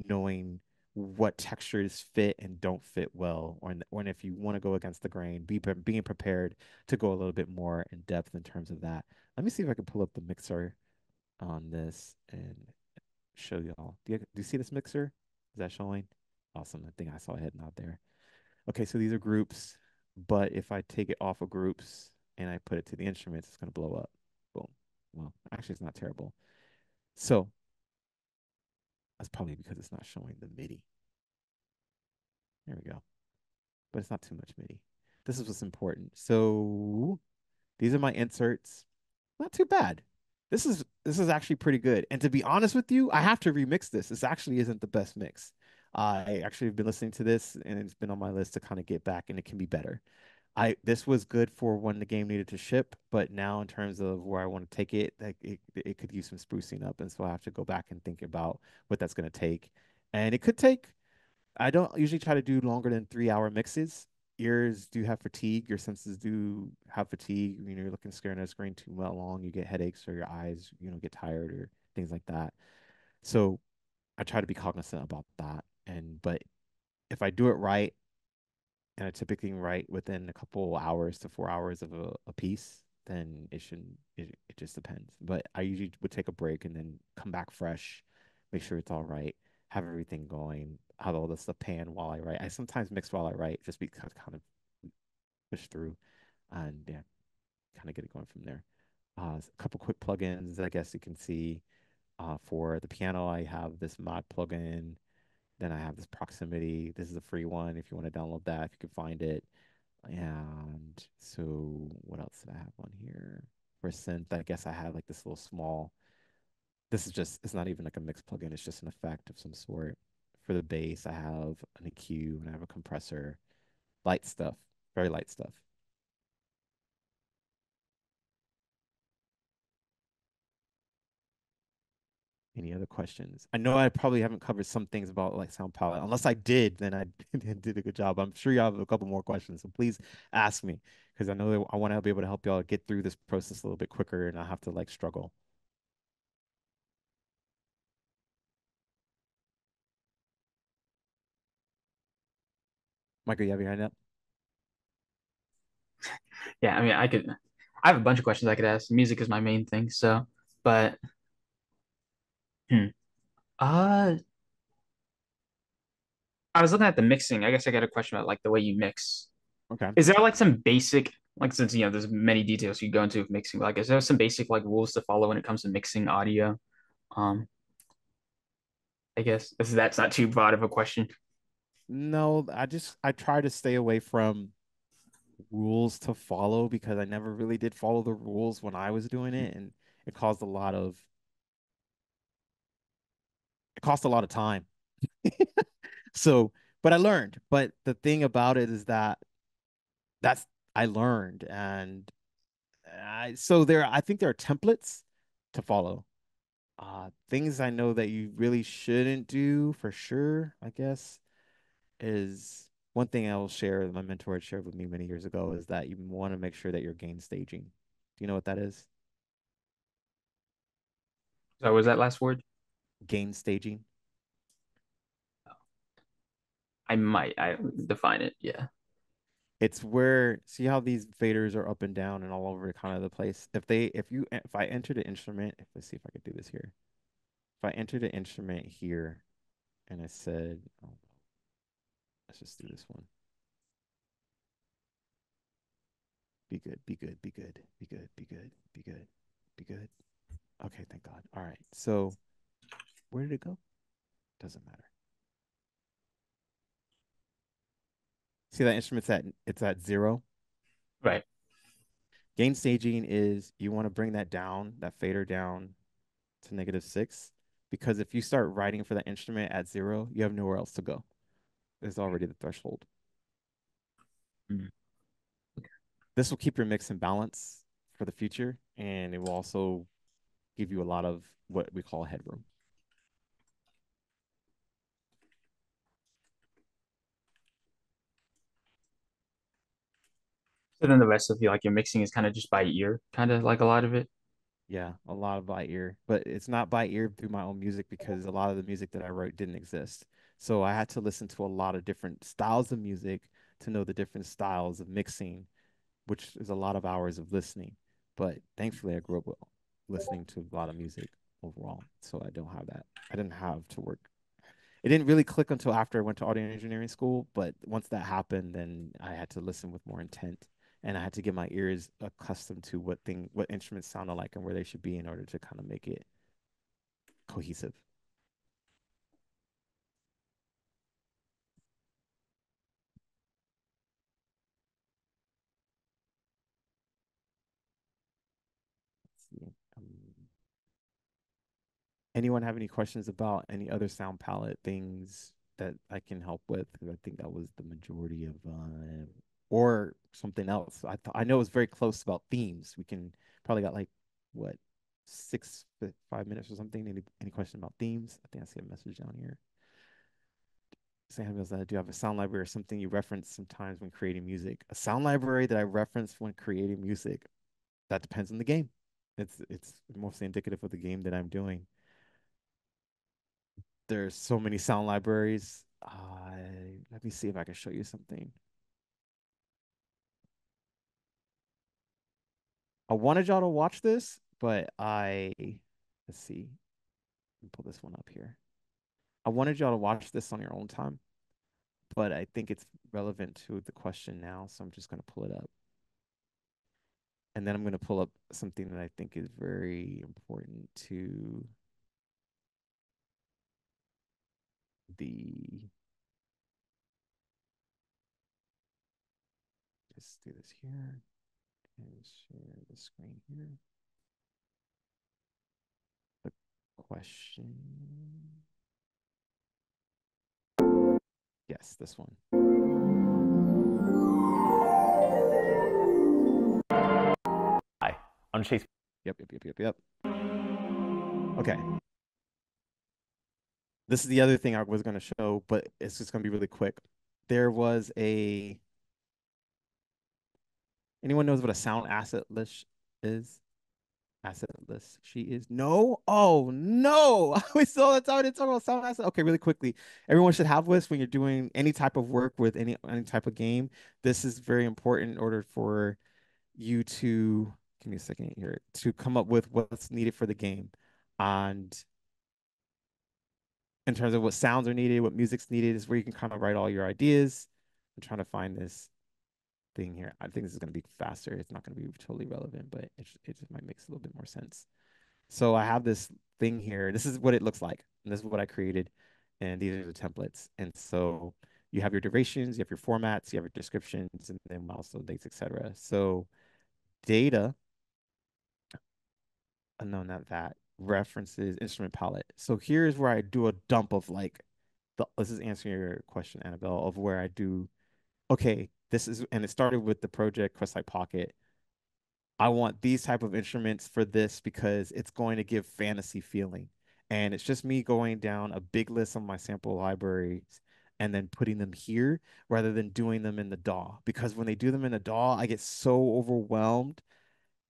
knowing what textures fit and don't fit well, or when if you want to go against the grain, being prepared to go a little bit more in depth in terms of that. Let me see if I can pull up the mixer on this and show y'all. Do you see this mixer? Is that showing? Awesome. I think I saw a head nod there. Okay, so these are groups, but if I take it off of groups and I put it to the instruments, it's going to blow up. Boom. Well, actually, it's not terrible. So that's probably because it's not showing the MIDI. There we go. But it's not too much MIDI. This is what's important. So these are my inserts. Not too bad. This is actually pretty good. And to be honest with you, I have to remix this. This actually isn't the best mix. I actually have been listening to this and it's been on my list to kind of get back and it can be better. This was good for when the game needed to ship, but now in terms of where I want to take it, like it could use some sprucing up, and so I have to go back and think about what that's going to take. And it could take. I don't usually try to do longer than 3 hour mixes. Ears do have fatigue. Your senses do have fatigue. You know, you're looking staring at a screen too long, you get headaches or your eyes, get tired or things like that. So I try to be cognizant about that. But if I do it right, and I typically write within a couple hours to 4 hours of a piece, then it shouldn't, it just depends. But I usually would take a break and then come back fresh, make sure it's all right, have everything going, have all the stuff pan while I write. I sometimes mix while I write just because kind of push through and yeah, kind of get it going from there. A couple quick plugins, I guess you can see. For the piano, I have this mod plugin. Then I have this proximity. This is a free one if you want to download that, if you can find it. And so what else did I have on here? For synth, I guess I have like this little small, this is just, it's not even like a mix plugin, it's just an effect of some sort. For the bass, I have an EQ and I have a compressor. Light stuff, very light stuff. Any other questions? I know I probably haven't covered some things about like sound palette. Unless I did, then I did a good job. I'm sure you have a couple more questions, so please ask me because I know that I want to be able to help y'all get through this process a little bit quicker and not have to like struggle. Michael, you have your hand up? Yeah, I mean, I have a bunch of questions I could ask. Music is my main thing, so, but, hmm. Uh, I was looking at the mixing. I guess I got a question about like the way you mix. Okay. Is there like some basic, like since there's many details you go into with mixing, like is there some basic like rules to follow when it comes to mixing audio? Um, I guess that's not too broad of a question. No, I try to stay away from rules to follow because I never really did follow the rules when I was doing it, and it caused a lot of it cost a lot of time. So, but I learned. But the thing about it is that that's I learned, and I think there are templates to follow. Things I know that you really shouldn't do for sure, I guess, is one thing I will share, my mentor had shared with me many years ago, is that you want to make sure that you're gain staging. Do you know what that is? So was that last word? Gain staging. I define it. Yeah. It's where, see how these faders are up and down and all over kind of the place. If I enter the instrument, let's see if I could do this here. If I enter the instrument here and I said, oh, let's just do this one. Be good, be good, be good, be good, be good, be good, be good. Okay, thank God. All right. So where did it go? Doesn't matter. See that instrument's at 0. Right. Gain staging is you want to bring that down, that fader down to -6. because if you start writing for that instrument at 0, you have nowhere else to go. There's already the threshold. Mm. This will keep your mix in balance for the future, and it will also give you a lot of what we call headroom. So then the rest of your mixing is kind of just by ear, kind of like a lot of it. Yeah, a lot of by ear, but it's not by ear through my own music because a lot of the music that I wrote didn't exist. So I had to listen to a lot of different styles of music to know the different styles of mixing, which is a lot of hours of listening. But thankfully, I grew up listening to a lot of music overall, so I don't have that. I didn't have to work. It didn't really click until after I went to audio engineering school, but once that happened, then I had to listen with more intent, and I had to get my ears accustomed to what instruments sounded like and where they should be in order to kind of make it cohesive. Let's see. Anyone have any questions about any other sound palette things that I can help with? 'Cause I think that was the majority of, or something else. I know it's very close about themes. We can probably got like what 5 minutes or something. Any question about themes? I think I see a message down here. Sam goes, do you have a sound library or something you reference sometimes when creating music? A sound library that I reference when creating music. That depends on the game. It's mostly indicative of the game that I'm doing. There's so many sound libraries. Let me see if I can show you something. I wanted y'all to watch this, but let's see. Let me pull this one up here. I wanted y'all to watch this on your own time, but I think it's relevant to the question now, so I'm just going to pull it up. And then I'm going to pull up something that I think is very important to the, just do this here and share the screen here. The question. Yes, this one. Hi, I'm Chase. Yep. Okay. This is the other thing I was going to show, but it's just going to be really quick. There was anyone knows what a sound asset list is? Asset list. She is no. Oh no! We saw that time to talk about sound asset. Okay, really quickly. Everyone should have lists when you're doing any type of work with any type of game. This is very important in order for you to give me a second here to come up with what's needed for the game, and in terms of what sounds are needed, what music's needed, is where you can kind of write all your ideas. I'm trying to find this thing here. I think this is going to be faster. It's not going to be totally relevant, but it just might make a little bit more sense. So I have this thing here. This is what it looks like. And this is what I created. And these are the templates. And so you have your durations, you have your formats, you have your descriptions, and then milestone dates, etc. So data, no, not that. References, instrument palette. So here's where I do a dump of like, this is answering your question, Annabelle, of where I do, okay, this is, and it started with the project Questlike Pocket. I want these type of instruments for this because it's going to give fantasy feeling. And it's just me going down a big list of my sample libraries and then putting them here rather than doing them in the DAW. Because when they do them in the DAW, I get so overwhelmed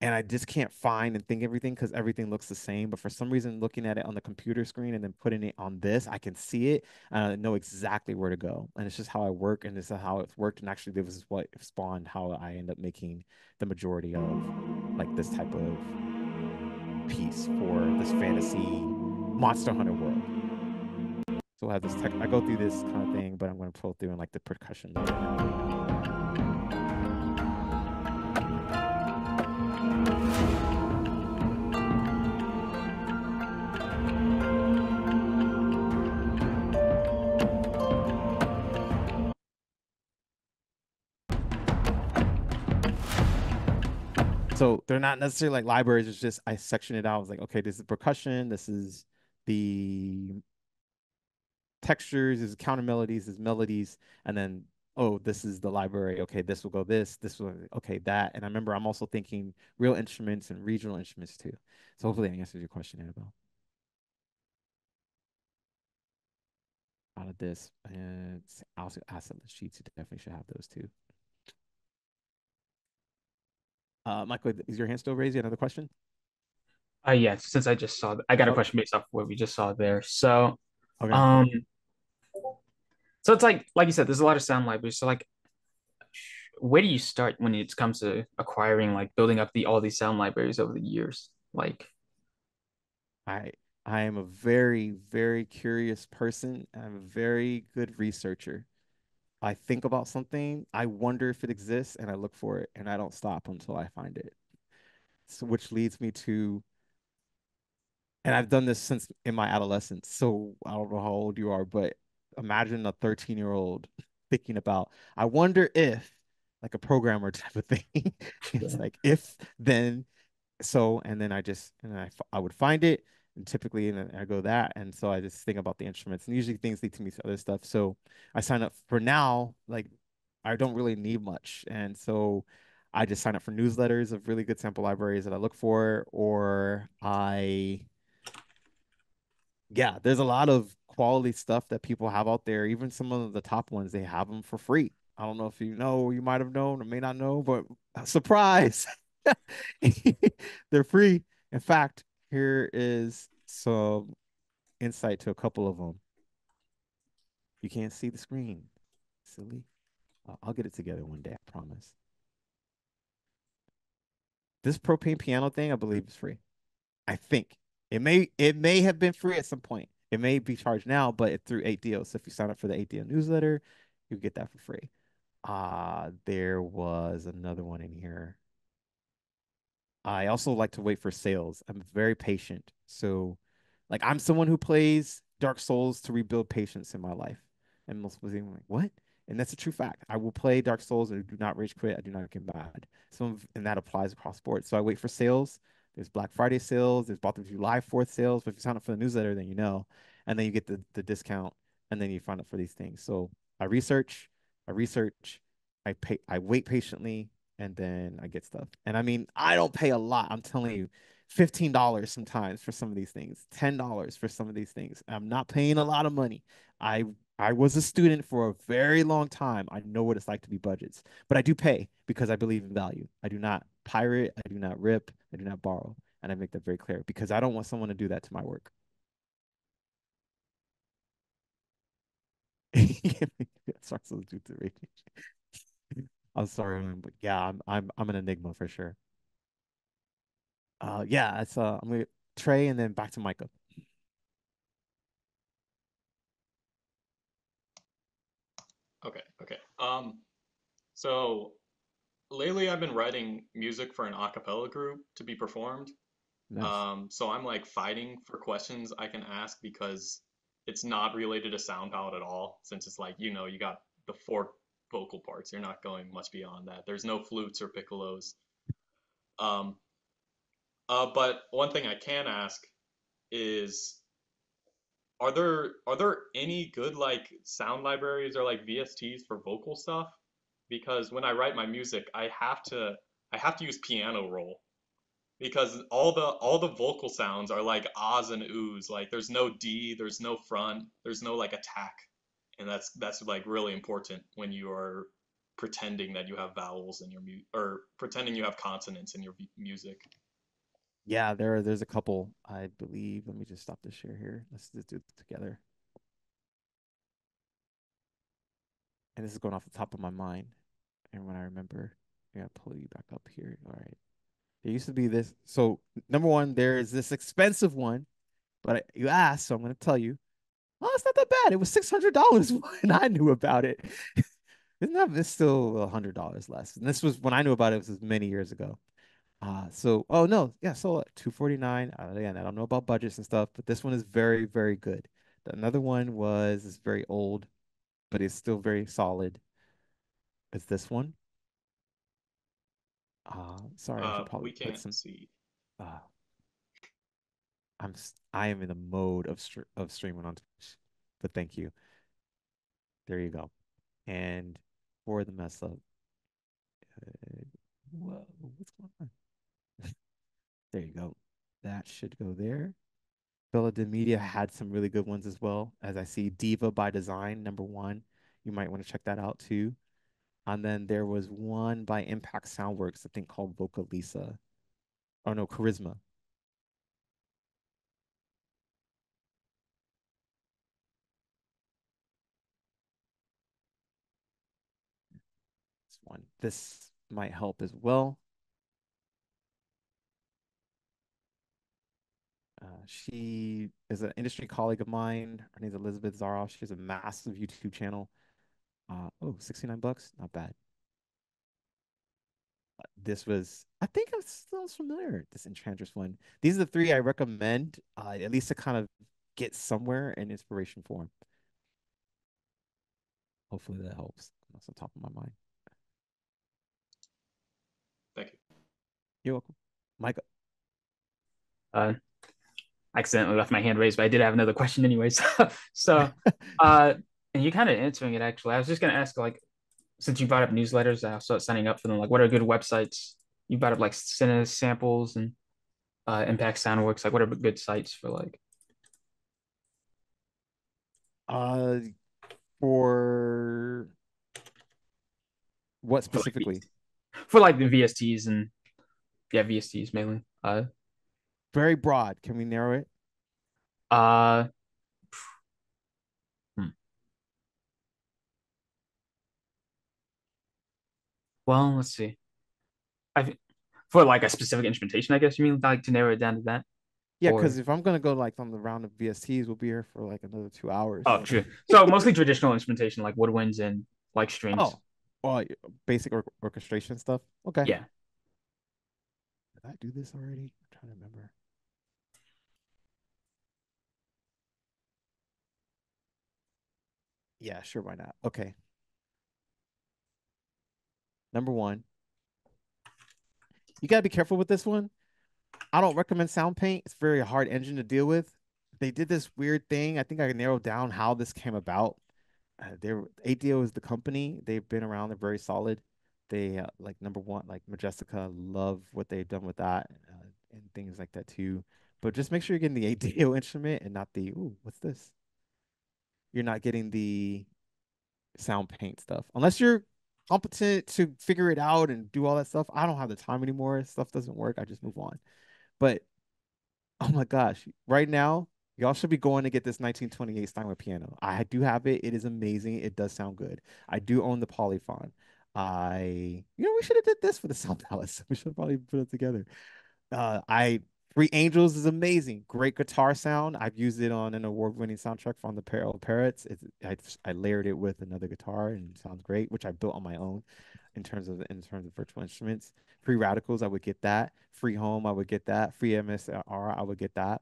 and I just can't find and think everything because everything looks the same. But for some reason, looking at it on the computer screen and then putting it on this, I can see it and I know exactly where to go. And it's just how I work, and this is how it's worked. And actually, this is what spawned how I end up making the majority of like this type of piece for this fantasy Monster Hunter world. So I have this tech. I go through this kind of thing, but I'm going to pull through in like the percussion layer now. So they're not necessarily like libraries. It's just I section it out. I was like, okay, this is percussion. This is the textures, is counter melodies, is melodies, and then oh, this is the library. Okay, this will go this will okay that. And I remember I'm also thinking real instruments and regional instruments too. So hopefully that answers your question, Annabelle. Out of this, and also asset list sheets, you definitely should have those too. Michael, is your hand still raised? You have another question? Yeah, since I just saw I got a Oh, question based off what we just saw there. So, okay. um, so it's like you said, there's a lot of sound libraries. So like, where do you start when it comes to acquiring like building up all these sound libraries over the years? Like, I I am a very, very curious person. I'm a very good researcher. I think about something, I wonder if it exists, and I look for it, and I don't stop until I find it. So, which leads me to, and I've done this since in my adolescence. So I don't know how old you are, but imagine a 13-year-old thinking about, I wonder if, like a programmer type of thing. It's yeah. like if then so and then I would find it, and typically and then I go that, and so I just think about the instruments, and usually things lead to me to other stuff. So I sign up for now, like I don't really need much, and so I just sign up for newsletters of really good sample libraries that I look for, or I yeah, there's a lot of quality stuff that people have out there. Even some of the top ones, they have them for free. I don't know if you know, you might have known or may not know, but surprise, they're free. In fact, here is some insight to a couple of them. You can't see the screen. Silly. I'll get it together one day, I promise. This propane piano thing, I believe, is free. I think it may have been free at some point. It may be charged now, but it's through 8 deals. So if you sign up for the 8 deal newsletter, you get that for free. There was another one in here. I also like to wait for sales. I'm very patient. So, like, I'm someone who plays Dark Souls to rebuild patience in my life. And most people are like, what? And that's a true fact. I will play Dark Souls and I do not rage quit. I do not get mad. And that applies across board. So I wait for sales. There's Black Friday sales. There's 4th of July 4th sales. But if you sign up for the newsletter, then you know. And then you get the discount. And then you sign up for these things. So I research, I wait patiently, and then I get stuff. And I mean, I don't pay a lot. I'm telling you, $15 sometimes for some of these things, $10 for some of these things. I'm not paying a lot of money. I I was a student for a very long time. I know what it's like to be budgets, but I do pay because I believe in value. I do not pirate, I do not rip, I do not borrow. And I make that very clear because I don't want someone to do that to my work. Sorry, so due to radiation. I'm sorry, but yeah, I'm an enigma for sure. Yeah, it's I'm gonna Trey and then back to Micah. Okay, okay. So lately I've been writing music for an a cappella group to be performed. Nice. So I'm like fighting for questions I can ask because it's not related to sound palette at all, since it's like, you got the four vocal parts. You're not going much beyond that. There's no flutes or piccolos. Um, but one thing I can ask is, are there any good like sound libraries or like VSTs for vocal stuff? Because when I write my music, I have to use piano roll because all the vocal sounds are like ahs and oohs. Like there's no D, there's no front, there's no like attack, and that's like really important when you are pretending that you have vowels in your or pretending you have consonants in your music. Yeah, there's a couple, I believe. Let me just stop the share here. Let's just do it together. And this is going off the top of my mind. And when I remember, I gotta pull you back up here. All right. There used to be this. So number one, there is this expensive one, but you asked, so I'm gonna tell you. Oh, it's not that bad. It was $600 when I knew about it. It's still $100 less. And this was when I knew about it. It was many years ago. Oh no, yeah, so 249. Again, I don't know about budgets and stuff, but this one is very, very good. Another one is very old, but it's still very solid. It's this one. Sorry, I should We probably put can't some. see. Uh, I am in the mode of streaming on Twitch, but thank you. There you go. And for the mess up, whoa, what's going on? There you go. That should go there. Bella de Media had some really good ones as well. As I see, Diva by Design, #1. You might want to check that out too. And then there was one by Impact Soundworks, I think called Vocalisa. Oh no, Charisma. This one. This might help as well. She is an industry colleague of mine. Her name's Elizabeth Zaroff. She has a massive YouTube channel. Oh, $69, not bad. This was, I think it sounds familiar, this Enchantress one. These are the three I recommend, at least to kind of get somewhere in inspiration form. Hopefully that helps. That's on top of my mind. Thank you. You're welcome. Micah. I accidentally left my hand raised, but I did have another question anyways. So, uh, and you kind of answering it actually. I was just gonna ask, like, since you brought up newsletters, I started signing up for them. Like, what are good websites? You brought up like Cine Samples and Impact Soundworks. Like, what are good sites for like Uh, for what for like specifically? for like the VSTs and yeah, VSTs mainly. Very broad. Can we narrow it? Uh, hmm. Well, let's see. I for like a specific instrumentation, I guess you mean like to narrow it down to that, Yeah, because or if I'm gonna go like on the round of VSTs, we'll be here for like another 2 hours. oh, true. So mostly traditional instrumentation like woodwinds and like strings. Oh, well, basic orchestration stuff. Okay. Yeah. Did I do this already? I'm trying to remember. Yeah, sure, why not? Okay. #1, you gotta be careful with this one. I don't recommend Sound Paint. It's a very hard engine to deal with. They did this weird thing. I think I narrowed down how this came about. ADO is the company. They've been around. They're very solid. They like #1, like Majestica, love what they've done with that and things like that too. But just make sure you're getting the ADO instrument and not the, ooh, what's this? You're not getting the Sound Paint stuff unless you're competent to figure it out and do all that stuff. I don't have the time anymore. Stuff doesn't work. I just move on. But oh my gosh, right now, y'all should be going to get this 1928 Steinway piano. I do have it. It is amazing. It does sound good. I do own the Polyphon. We should have did this for the Sound Palace. We should probably put it together. I Free Angels is amazing. Great guitar sound. I've used it on an award-winning soundtrack from the Parallel Parrots. I layered it with another guitar and it sounds great, which I built on my own in terms of virtual instruments. Free Radicals, I would get that. Free Home, I would get that. Free MSR, I would get that.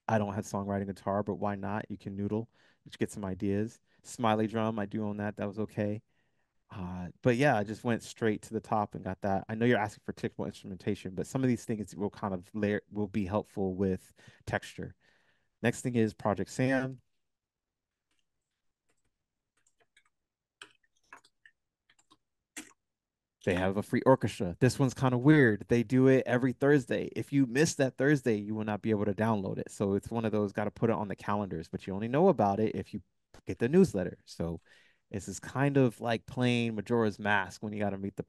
I don't have songwriting guitar, but why not? You can noodle, just get some ideas. Smiley Drum, I do own that. That was okay. But yeah, I just went straight to the top and got that. I know you're asking for typical instrumentation, but some of these things will kind of layer will be helpful with texture. Next thing is Project Sam. They have a free orchestra. This one's kind of weird. They do it every Thursday. If you miss that Thursday, you will not be able to download it. So it's one of those got to put it on the calendars, but you only know about it if you get the newsletter. So this is kind of like playing Majora's Mask when you got to meet the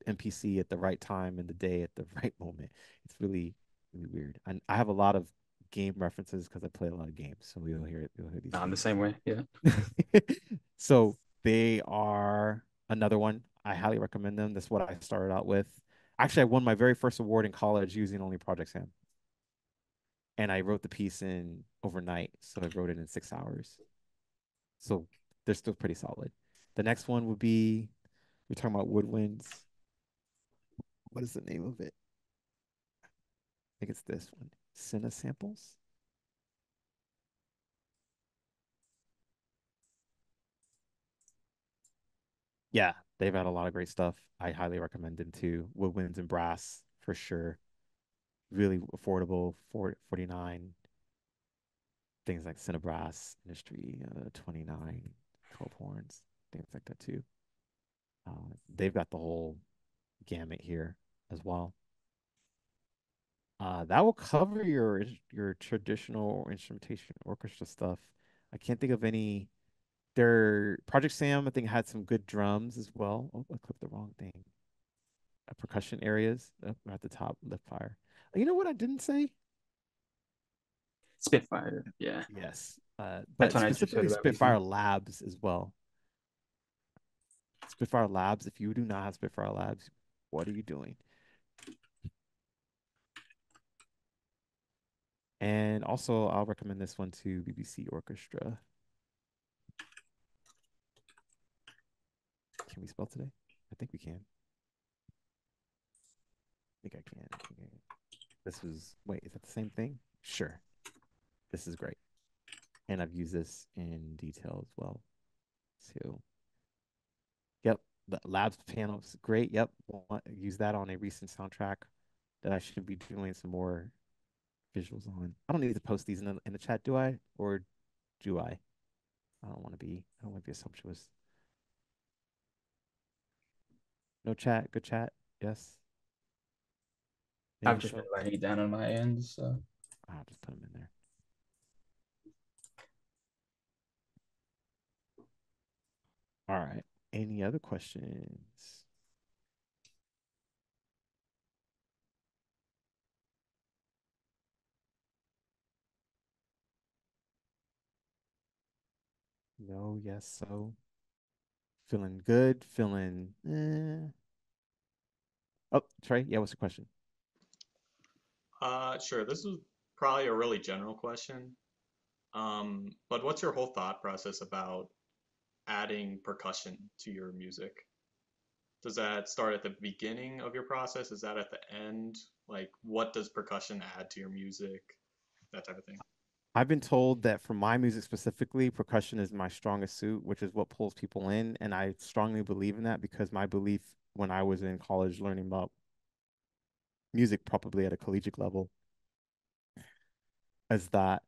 NPC at the right time and the day at the right moment. It's really really weird. And I have a lot of game references because I play a lot of games, so you'll hear these Not in the things. same way. Yeah. So they are another one. I highly recommend them. That's what I started out with. Actually, I won my very first award in college using only Project Sam. And I wrote the piece in overnight. So I wrote it in 6 hours. So they're still pretty solid. The next one would be we're talking about woodwinds. What is the name of it? I think it's this one. Cine Samples. Yeah, they've had a lot of great stuff. I highly recommend them too. Woodwinds and brass for sure. really affordable, 49, things like Cinebrass Industry, 29, 12 horns, things like that too. They've got the whole gamut here as well. That will cover your traditional instrumentation orchestra stuff. I can't think of any. Their Project Sam, I think, had some good drums as well. Oh, I clicked the wrong thing. Percussion areas at the top, left fire. You know what I didn't say? Spitfire. Yeah. Yes. That's But one I just heard specifically about Spitfire recently. Labs as well. Spitfire Labs, if you do not have Spitfire Labs, what are you doing? And also, I'll recommend this one to BBC Orchestra. Can we spell today? I think we can. I think I can. This was, wait, is that the same thing? Sure. This is great. And I've used this in detail as well. So, yep, the Labs panel is great. Yep, use that on a recent soundtrack that I should be doing some more visuals on. I don't need to post these in the chat, do I? Or do I? I don't want to be assumptuous. No chat, good chat. Yes. I've Any just been folks? writing it down on my end. So I'll just put them in there. All right. Any other questions? No, yes, so. Feeling good, feeling Oh, Trey, yeah, what's the question? Sure. This is probably a really general question. But what's your whole thought process about adding percussion to your music? Does that start at the beginning of your process? Is that at the end? Like, what does percussion add to your music? That type of thing. I've been told that for my music specifically, percussion is my strongest suit, which is what pulls people in. And I strongly believe in that because my belief when I was in college learning about music, probably at a collegiate level, is that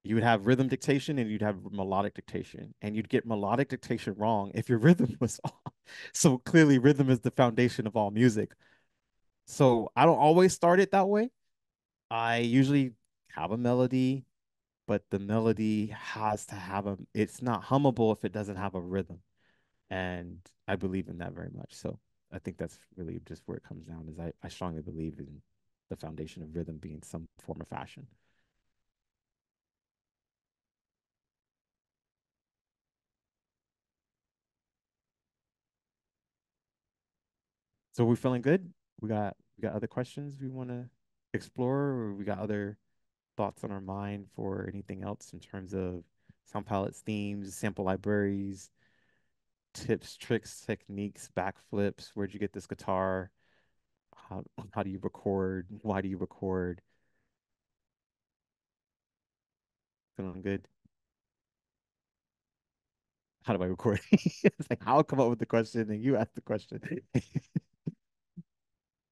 you would have rhythm dictation and you'd have melodic dictation. And you'd get melodic dictation wrong if your rhythm was off. So clearly, rhythm is the foundation of all music. So I don't always start it that way. I usually have a melody, but the melody has to have it's not hummable if it doesn't have a rhythm. And I believe in that very much. So I think that's really just where it comes down is I strongly believe in the foundation of rhythm being some form of fashion. So we're feeling good. We got other questions we want to explore, or we got other thoughts on our mind for anything else in terms of sound palettes, themes, sample libraries, tips, tricks, techniques, backflips. Where'd you get this guitar? How how do you record? Why do you record? Feeling good? How do I record? It's like I'll come up with the question and you ask the question.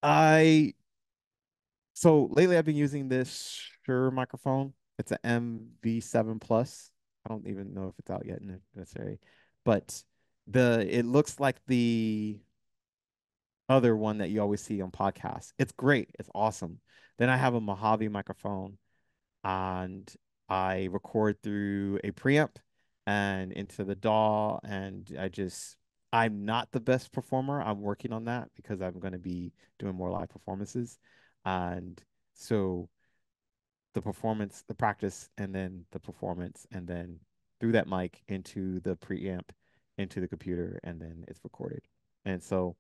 I So lately I've been using this Shure microphone. It's an MV7 Plus. I don't even know if it's out yet necessarily, but it looks like the other one that you always see on podcasts. It's great. It's awesome. Then I have a Mojave microphone and I record through a preamp and into the DAW and I'm not the best performer. I'm working on that because I'm going to be doing more live performances. And so the performance, the practice, and then the performance, and then through that mic into the preamp, into the computer, and then it's recorded. And so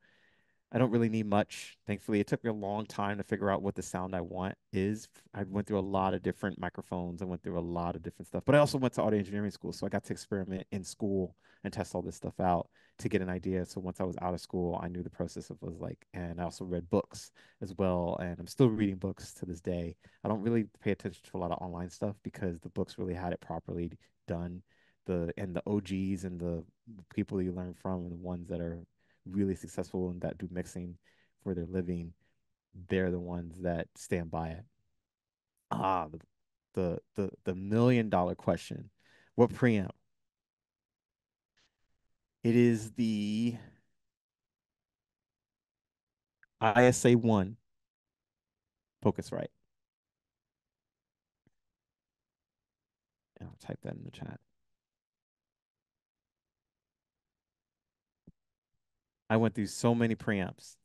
I don't really need much. Thankfully, it took me a long time to figure out what the sound I want is. I went through a lot of different microphones. I went through a lot of different stuff, but I also went to audio engineering school. So I got to experiment in school and test all this stuff out to get an idea. So once I was out of school, I knew the process of was like, and I also read books as well. And I'm still reading books to this day. I don't really pay attention to a lot of online stuff because the books really had it properly done. The OGs and the people you learn from and the ones that are really successful and that do mixing for their living, they're the ones that stand by it. Ah, the $1 million question. What preamp? It is the ISA1 Focusrite. And I'll type that in the chat. I went through so many preamps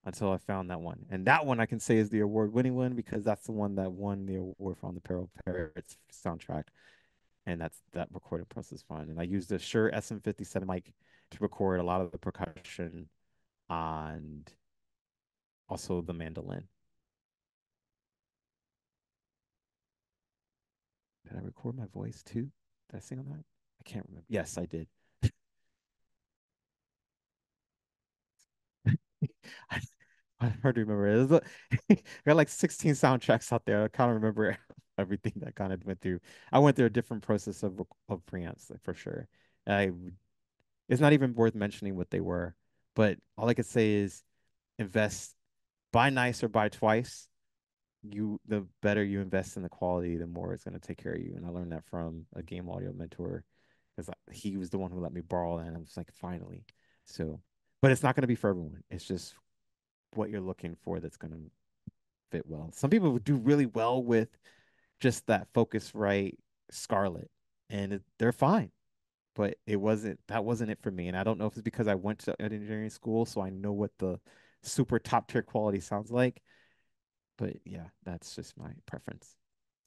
until I found that one. And that one I can say is the award-winning one because that's the one that won the award for on the Parrots soundtrack. And that recording process is fun. And I used the Shure SM57 mic to record a lot of the percussion and also the mandolin. Did I record my voice too? Did I sing on that? I can't remember. Yes, I did. I hard to remember. I got like 16 soundtracks out there. I kind of remember everything that kind of went through. I went through a different process of preamps, like, for sure. I It's not even worth mentioning what they were, but all I could say is invest, buy nice or buy twice. The better you invest in the quality, the more it's going to take care of you. And I learned that from a game audio mentor because he was the one who let me borrow that. And I was like, finally. So, but it's not going to be for everyone. It's just what you're looking for that's going to fit well. Some people do really well with just that Focusrite Scarlet, and they're fine. But that wasn't it for me. And I don't know if it's because I went to an engineering school, so I know what the super top tier quality sounds like. But yeah, that's just my preference.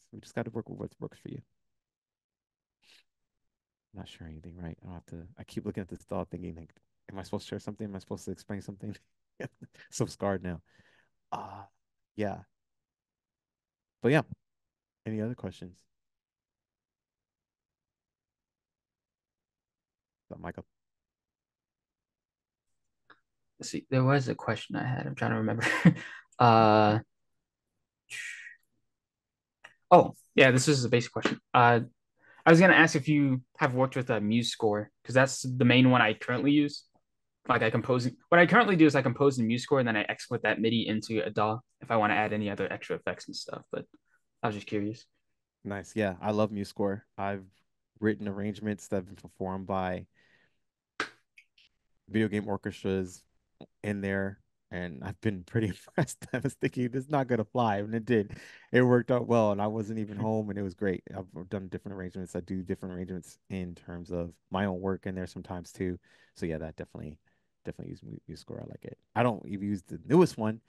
So we just got to work with what works for you. I'm not sharing anything, right? I don't have to. I keep looking at this dog thinking, like, am I supposed to share something? Am I supposed to explain something? So scarred now. Uh yeah. But yeah, any other questions? Michael. Let's see, there was a question I had. I'm trying to remember. uh, oh yeah, this is a basic question. I was gonna ask if you have worked with a Muse score because that's the main one I currently use. Like I compose. What I currently do is I compose in Muse score and then I export that MIDI into a DAW if I want to add any other extra effects and stuff. But I was just curious. Nice. Yeah, I love MuseScore. I've written arrangements that have been performed by video game orchestras in there, and I've been pretty impressed. I was thinking this is not gonna fly, and it did. It worked out well, and I wasn't even home, and it was great. I've done different arrangements. I do different arrangements in terms of my own work in there sometimes too. So yeah, that definitely use MuseScore. I like it. I don't even use the newest one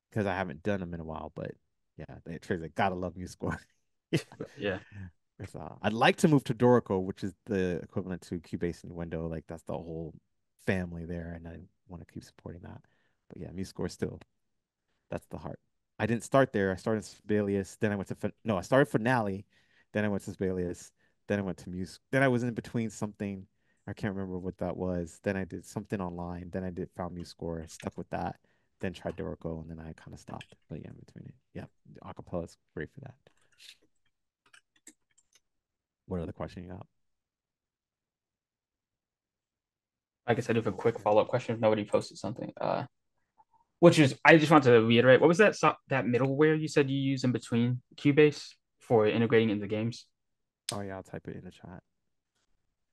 because I haven't done them in a while, but yeah, Trace, gotta love MuseScore. Yeah. Yeah. I'd like to move to Dorico, which is the equivalent to Cubase and Window. Like that's the whole family there, and I want to keep supporting that. But yeah, MuseScore still, that's the heart. I didn't start there. I started Sibelius, then I went to no, I started Finale, then I went to Sibelius, then I went to Muse. Then I was in between something. I can't remember what that was. Then I did something online. Then I did found MuseScore, stuck with that. Then tried Dorico, and then I kind of stopped. But yeah, in between it, yeah, acapella is great for that. What other question you got? I guess I do have a quick follow up question if nobody posted something. Which is I just want to reiterate. What was that middleware you said you use in between Cubase for integrating into games? Oh yeah, I'll type it in the chat.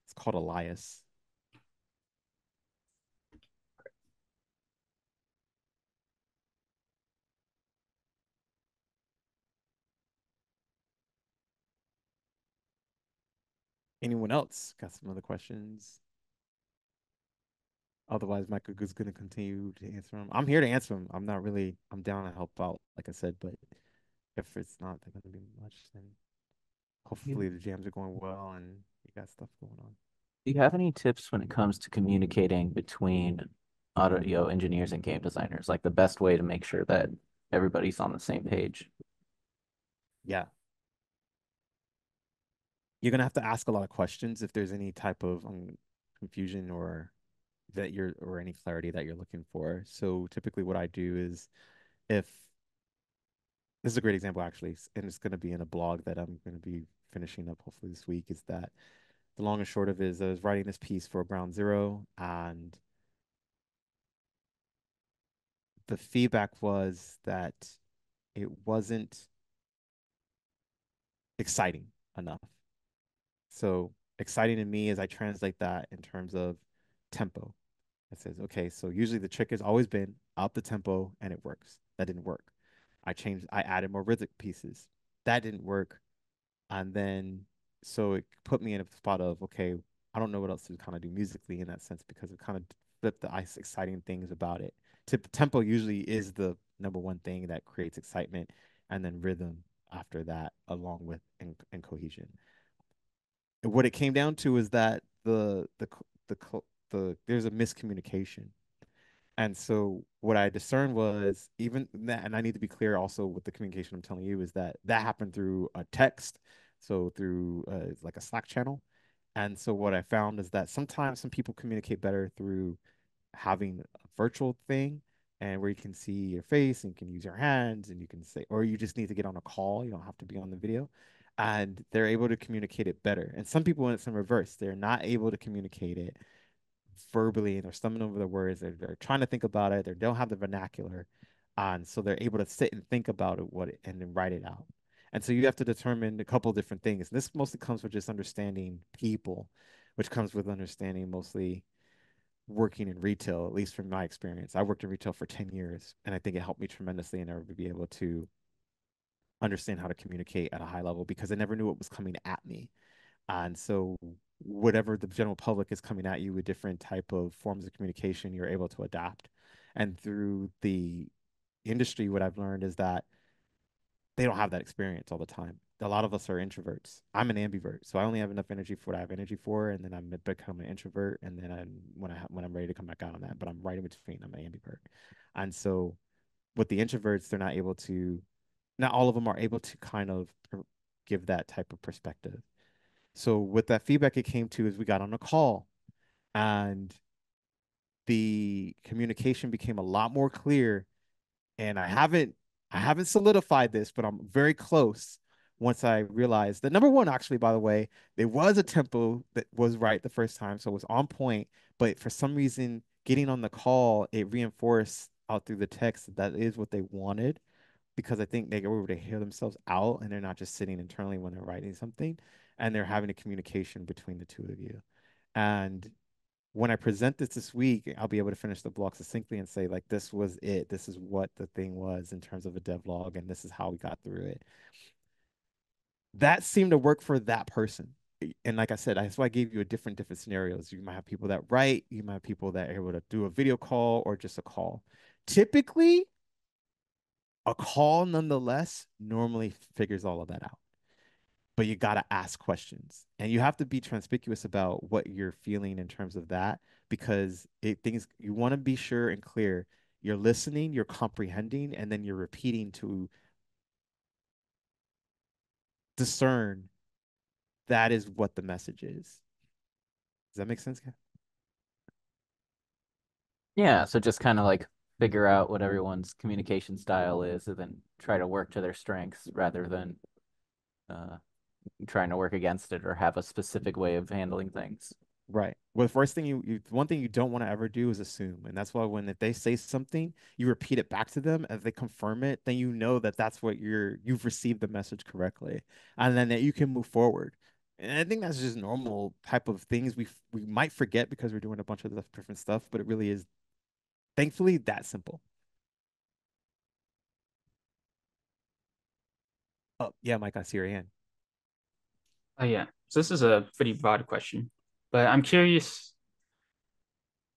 It's called Elias. Anyone else got some other questions? Otherwise, Michael is going to continue to answer them. I'm here to answer them. I'm down to help out, like I said, but if it's not going to be much, then hopefully the jams are going well and you got stuff going on. Do you have any tips when it comes to communicating between audio engineers and game designers? Like the best way to make sure that everybody's on the same page? Yeah. You're going to have to ask a lot of questions if there's any type of confusion or any clarity that you're looking for. So typically what I do is if this is a great example actually, and it's going to be in a blog that I'm going to be finishing up hopefully this week, is that the long and short of it is I was writing this piece for Ground Zero, and the feedback was that it wasn't exciting enough. So exciting to me is I translate that in terms of tempo. It says, okay, so usually the trick has always been up the tempo and it works. That didn't work. I added more rhythmic pieces. That didn't work. And then, so it put me in a spot of, okay, I don't know what else to kind of do musically in that sense because it kind of flipped the ice exciting things about it. Tempo usually is the number one thing that creates excitement, and then rhythm after that, along with and cohesion. And what it came down to is that there's a miscommunication. And so what I discerned was even that, and I need to be clear also with the communication I'm telling you is that that happened through a text, so through like a Slack channel. And so what I found is that sometimes some people communicate better through having a virtual thing and where you can see your face and you can use your hands and you can say, or you just need to get on a call. You don't have to be on the video. And they're able to communicate it better. And some people, when it's in reverse, they're not able to communicate it verbally and they're stumbling over the words. They're trying to think about it. They don't have the vernacular. And so they're able to sit and think about it, and then write it out. And so you have to determine a couple of different things. And this mostly comes with just understanding people, which comes with understanding mostly working in retail, at least from my experience. I worked in retail for 10 years, and I think it helped me tremendously in order to be able to understand how to communicate at a high level because I never knew what was coming at me. And so whatever the general public is coming at you with different type of forms of communication, you're able to adapt. And through the industry, what I've learned is that they don't have that experience all the time. A lot of us are introverts. I'm an ambivert, so I only have enough energy for what I have energy for, and then I'm become an introvert, and then when I'm ready to come back out on that, but I'm right in between. I'm an ambivert, and so with the introverts, they're not able to. Not all of them are able to kind of give that type of perspective. So with that feedback, it came to is we got on a call, and the communication became a lot more clear and I haven't solidified this, but I'm very close once I realized that number one, actually, by the way, there was a tempo that was right the first time, so it was on point. But for some reason, getting on the call, it reinforced out through the text that that is what they wanted because I think they were able to hear themselves out and they're not just sitting internally when they're writing something and they're having a communication between the two of you. And when I present this week, I'll be able to finish the blog succinctly and say, like, this was it. This is what the thing was in terms of a devlog, and this is how we got through it. That seemed to work for that person. And like I said, that's why I gave you a different scenarios. You might have people that write, you might have people that are able to do a video call or just a call. Typically, a call nonetheless normally figures all of that out, but you got to ask questions and you have to be conspicuous about what you're feeling in terms of that because things you want to be sure and clear you're listening, you're comprehending, and then you're repeating to discern that is what the message is. Does that make sense, Kat? Yeah, so just kind of like figure out what everyone's communication style is and then try to work to their strengths rather than uh, trying to work against it or have a specific way of handling things. Right. Well, the first thing one thing you don't want to ever do is assume. And that's why if they say something, you repeat it back to them. If they confirm it, then you know that that's what you've received the message correctly. And then that you can move forward. And I think that's just normal type of things we might forget because we're doing a bunch of different stuff, but it really is thankfully that simple. Oh, yeah, Mike, I see your hand. Oh yeah. So this is a pretty broad question, but I'm curious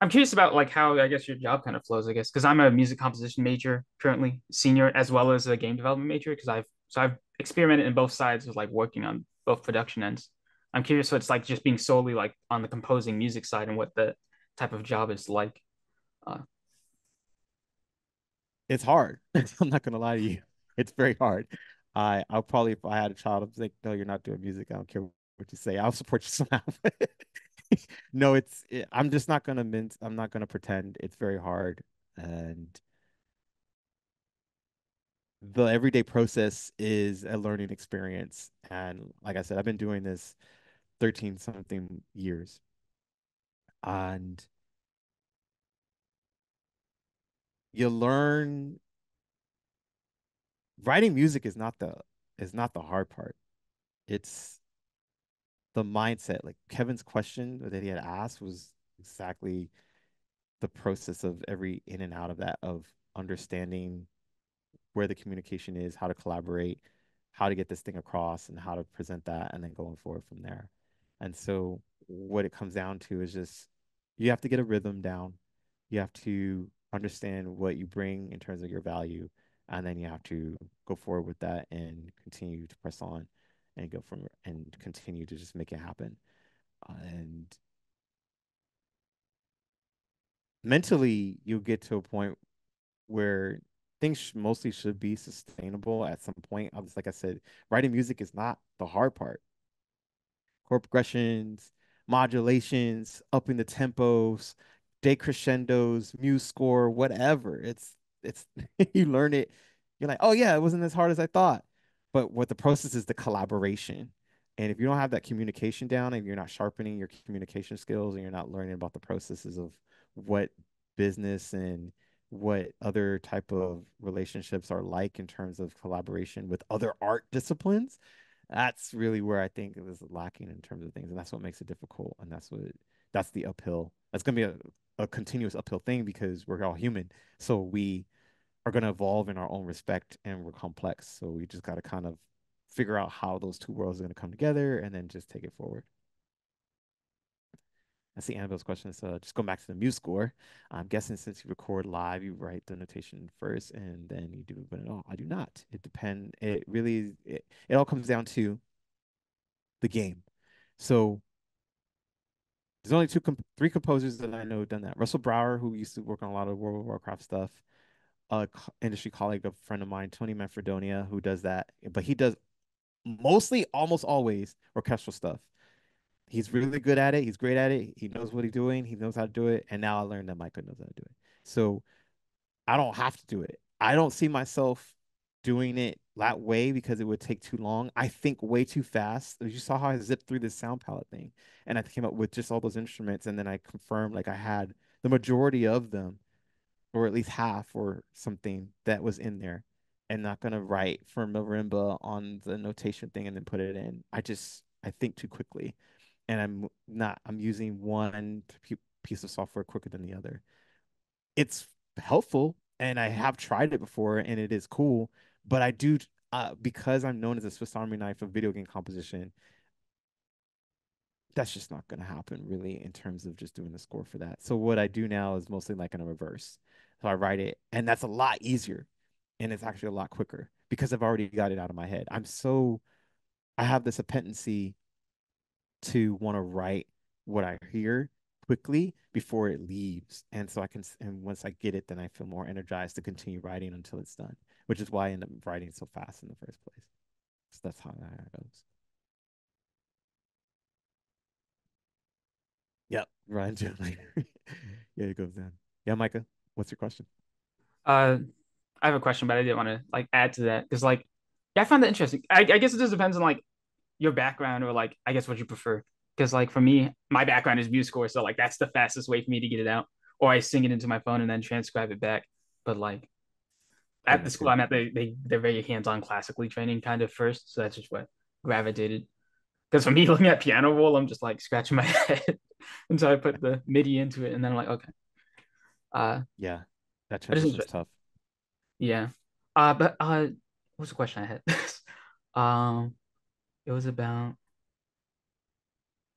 about like how I guess your job kind of flows, I guess, because I'm a music composition major currently, senior, as well as a game development major, because I've experimented in both sides of like working on both production ends. I'm curious what it's like just being solely like on the composing music side and what the type of job is like. Uh, It's hard. I'm not gonna lie to you. It's very hard. I'll probably if I had a child, I'm like, no, you're not doing music. I don't care what you say. I'll support you somehow. No, I'm just not gonna mince. I'm not gonna pretend. It's very hard, and the everyday process is a learning experience. And like I said, I've been doing this 13 something years, and you learn writing music is not the hard part. It's the mindset. Like Kevin's question that he had asked was exactly the process of every in and out of that, of understanding where the communication is, how to collaborate, how to get this thing across, and how to present that, and then going forward from there. And so, what it comes down to is just you have to get a rhythm down. You have to understand what you bring in terms of your value, and then you have to go forward with that and continue to press on and go from and continue to just make it happen. And mentally, you'll get to a point where things mostly should be sustainable at some point. I was like I said, writing music is not the hard part. Chord progressions, modulations, upping the tempos, decrescendos, muse score, whatever. It's you learn it. You're like, oh yeah, it wasn't as hard as I thought. But what the process is the collaboration. And if you don't have that communication down and you're not sharpening your communication skills and you're not learning about the processes of what business and what other type of relationships are like in terms of collaboration with other art disciplines, that's really where I think it was lacking in terms of things, and that's what makes it difficult, and that's the uphill. That's gonna be a continuous uphill thing because we're all human, so we are gonna evolve in our own respect, and we're complex. So we just got to kind of figure out how those two worlds are gonna come together, and then just take it forward. I see Annabelle's question. So just go back to the muse score. I'm guessing since you record live, you write the notation first and then you do, but no, I do not. It depend. It really, it all comes down to the game. So there's only three composers that I know have done that. Russell Brower, who used to work on a lot of World of Warcraft stuff, a industry colleague, a friend of mine, Tony Manfredonia, who does that, but he does mostly, almost always, orchestral stuff. He's really good at it. He's great at it. He knows what he's doing. He knows how to do it. And now I learned that Micah knows how to do it. So I don't have to do it. I don't see myself doing it that way because it would take too long. I think way too fast. You saw how I zipped through this sound palette thing, and I came up with just all those instruments, and then I confirmed like I had the majority of them, or at least half, or something that was in there, and not gonna write for marimba on the notation thing and then put it in. I think too quickly, and I'm using one piece of software quicker than the other. It's helpful and I have tried it before and it is cool, but I do because I'm known as a Swiss Army knife of video game composition, that's just not going to happen really in terms of just doing the score for that. So what I do now is mostly like in a reverse. So I write it and that's a lot easier and it's actually a lot quicker because I've already got it out of my head. I have this appendency to want to write what I hear quickly before it leaves. And so and once I get it, then I feel more energized to continue writing until it's done, which is why I end up writing so fast in the first place. So that's how that goes. Yep. Ryan Jones. Yeah, it goes down. Yeah, Micah, what's your question? Uh, I have a question, but I didn't want to like add to that because like yeah, I find that interesting. I guess it just depends on like your background or like I guess what you prefer. Because like for me, my background is music score, so like that's the fastest way for me to get it out. Or I sing it into my phone and then transcribe it back. But like Yeah, at the me school too. I'm at, they're very hands-on classically training kind of first. So that's just what gravitated. Because for me, looking at piano roll, I'm just like scratching my head. And so I put the MIDI into it and then I'm like, okay. Uh Yeah, that but it's transition's interesting. tough. Yeah. But what's the question I had? um it was about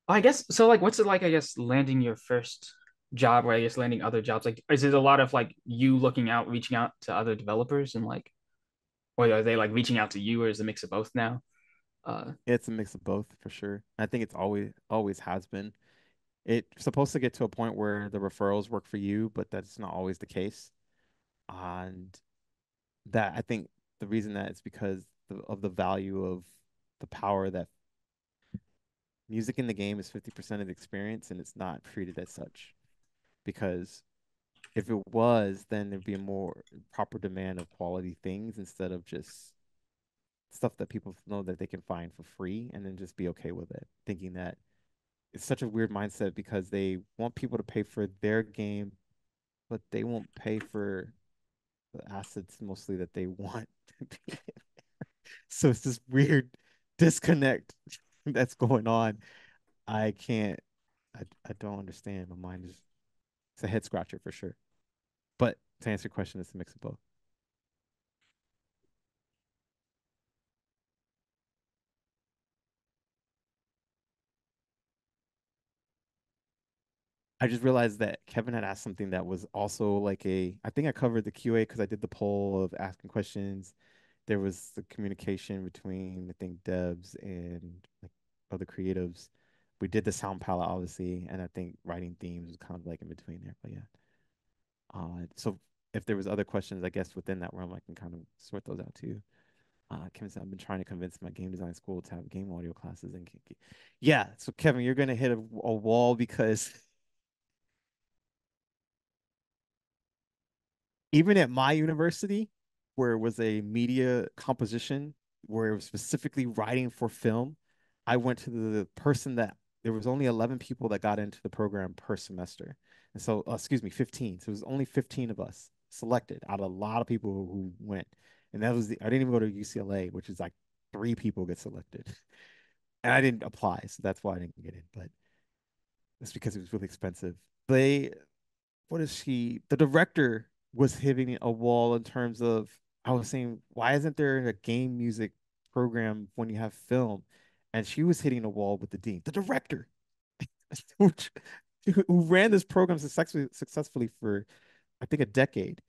I guess so. Like, what's it like? I guess landing your first job, or I guess landing other jobs. Like, is it a lot of like you looking out, reaching out to other developers, and like, or are they like reaching out to you, or is it a mix of both now? It's a mix of both for sure. I think it's always has been. It's supposed to get to a point where the referrals work for you, but that's not always the case. And that I think the reason that it's because of the value of the power that music in the game is 50% of the experience and it's not treated as such. Because if it was, then there'd be a more proper demand of quality things instead of just stuff that people know that they can find for free and then just be okay with it, thinking that it's such a weird mindset because they want people to pay for their game, but they won't pay for the assets mostly that they want to be. So it's this weird disconnect that's going on. I can't, I don't understand. My mind is, it's a head scratcher for sure. But to answer your question, it's a mix of both. I just realized that Kevin had asked something that was also like a, I think I covered the QA because I did the poll of asking questions. There was the communication between, I think, devs and like other creatives. We did the sound palette, obviously, and I think writing themes was kind of like in between there. But yeah. So if there was other questions, I guess within that realm, I can kind of sort those out too. Kevin said, I've been trying to convince my game design school to have game audio classes. And yeah, so Kevin, you're gonna hit a wall because even at my university, where it was a media composition, where it was specifically writing for film, I went to the person that there was only 11 people that got into the program per semester. And so, excuse me, 15. So it was only 15 of us selected out of a lot of people who went. And that was I didn't even go to UCLA, which is like 3 people get selected. And I didn't apply. So that's why I didn't get in. But it's because it was really expensive. They what is she? The director was hitting a wall in terms of, I was saying, why isn't there a game music program when you have film? And she was hitting a wall with the dean, the director, who, who ran this program successfully for, I think, a decade.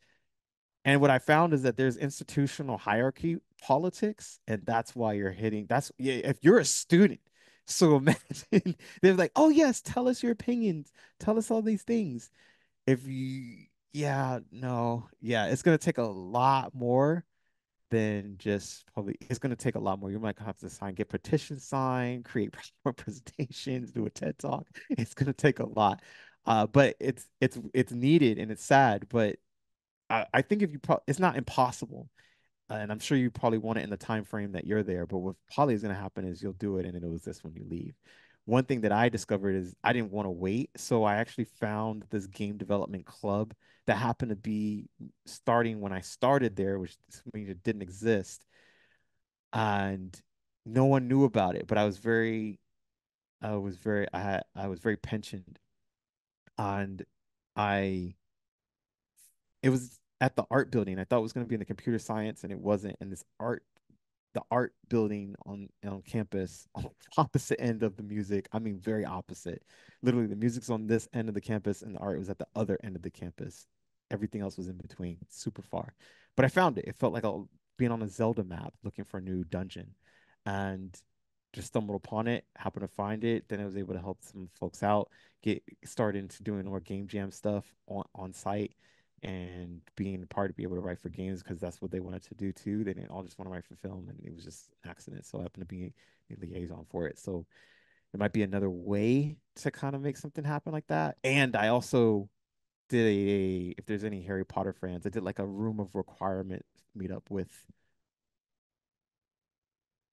And what I found is that there's institutional hierarchy politics, and that's why you're hitting. That's yeah, if you're a student. So imagine they're like, oh yes, tell us your opinions, tell us all these things. If you, yeah, no, yeah, it's gonna take a lot more than just probably. It's gonna take a lot more. You might have to get petitions signed, create PowerPoint presentations, do a TED talk. It's gonna take a lot, but it's needed and it's sad. But I think if you it's not impossible, and I'm sure you probably want it in the time frame that you're there. But what probably is going to happen is you'll do it, and it'll exist when you leave. One thing that I discovered is I didn't want to wait, so I actually found this game development club that happened to be starting when I started there, which means it didn't exist, and no one knew about it. But I was very pensioned, and I it was at the art building. I thought it was going to be in the computer science, and it wasn't. And this the art building on campus, on the opposite end of the music. I mean, very opposite. Literally, the music's on this end of the campus, and the art was at the other end of the campus. Everything else was in between, super far. But I found it. It felt like being on a Zelda map looking for a new dungeon, and just stumbled upon it. Happened to find it. Then I was able to help some folks out, get started into doing more game jam stuff on site and being a part to be able to write for games because that's what they wanted to do too. They didn't all just want to write for film, and it was just an accident. So I happened to be a liaison for it. So it might be another way to kind of make something happen like that. And I also did if there's any Harry Potter fans, I did like a room of requirement meetup with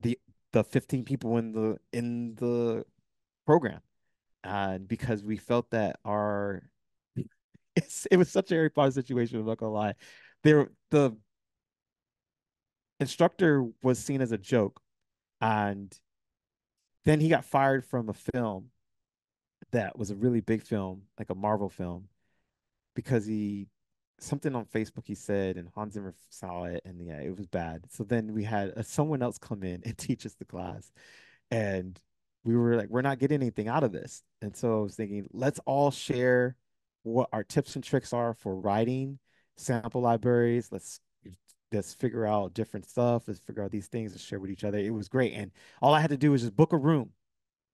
the 15 people in the program. And because we felt that it was such a Harry Potter situation, I'm not gonna lie. The instructor was seen as a joke, and then he got fired from a film that was a really big film, like a Marvel film, because he something on Facebook he said, and Hans Zimmer saw it, and yeah, it was bad. So then we had someone else come in and teach us the class, and we were like, we're not getting anything out of this. And so I was thinking, let's all share what our tips and tricks are for writing sample libraries. Let's figure out different stuff. Let's figure out these things and share with each other. It was great. And all I had to do was just book a room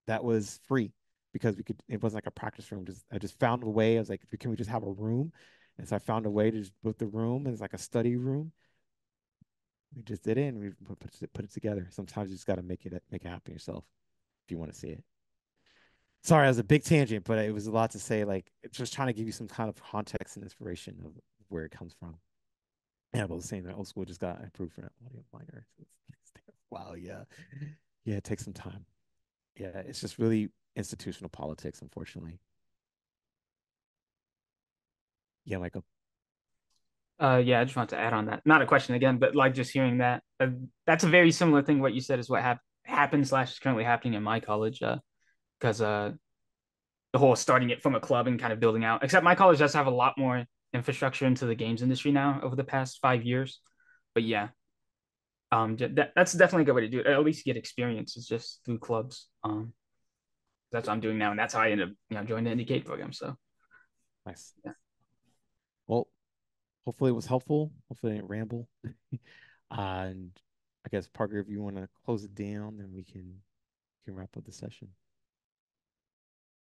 that was free because we could, it wasn't like a practice room. I just found a way. I was like, can we just have a room? And so I found a way to just book the room. It's like a study room. We just did it and we put it together. Sometimes you just got to make it happen yourself if you want to see it. Sorry, that was a big tangent, but it was a lot to say. Like, just trying to give you some kind of context and inspiration of where it comes from. Yeah, but the same, that old school just got approved for an audio minor. Wow, yeah. Yeah, it takes some time. Yeah, it's just really institutional politics, unfortunately. Yeah, Michael. Yeah, I just want to add on that. Not a question again, but like just hearing that. That's a very similar thing. What you said is what happened slash is currently happening in my college. Because the whole starting it from a club and kind of building out. Except my college does have a lot more infrastructure into the games industry now over the past 5 years. But yeah, that's definitely a good way to do it. At least get experience is just through clubs. That's what I'm doing now, and that's how I ended up, joining the Indicate program. So Nice. yeah. Well, hopefully it was helpful. Hopefully I didn't ramble. And I guess Parker, if you want to close it down, then we can wrap up the session.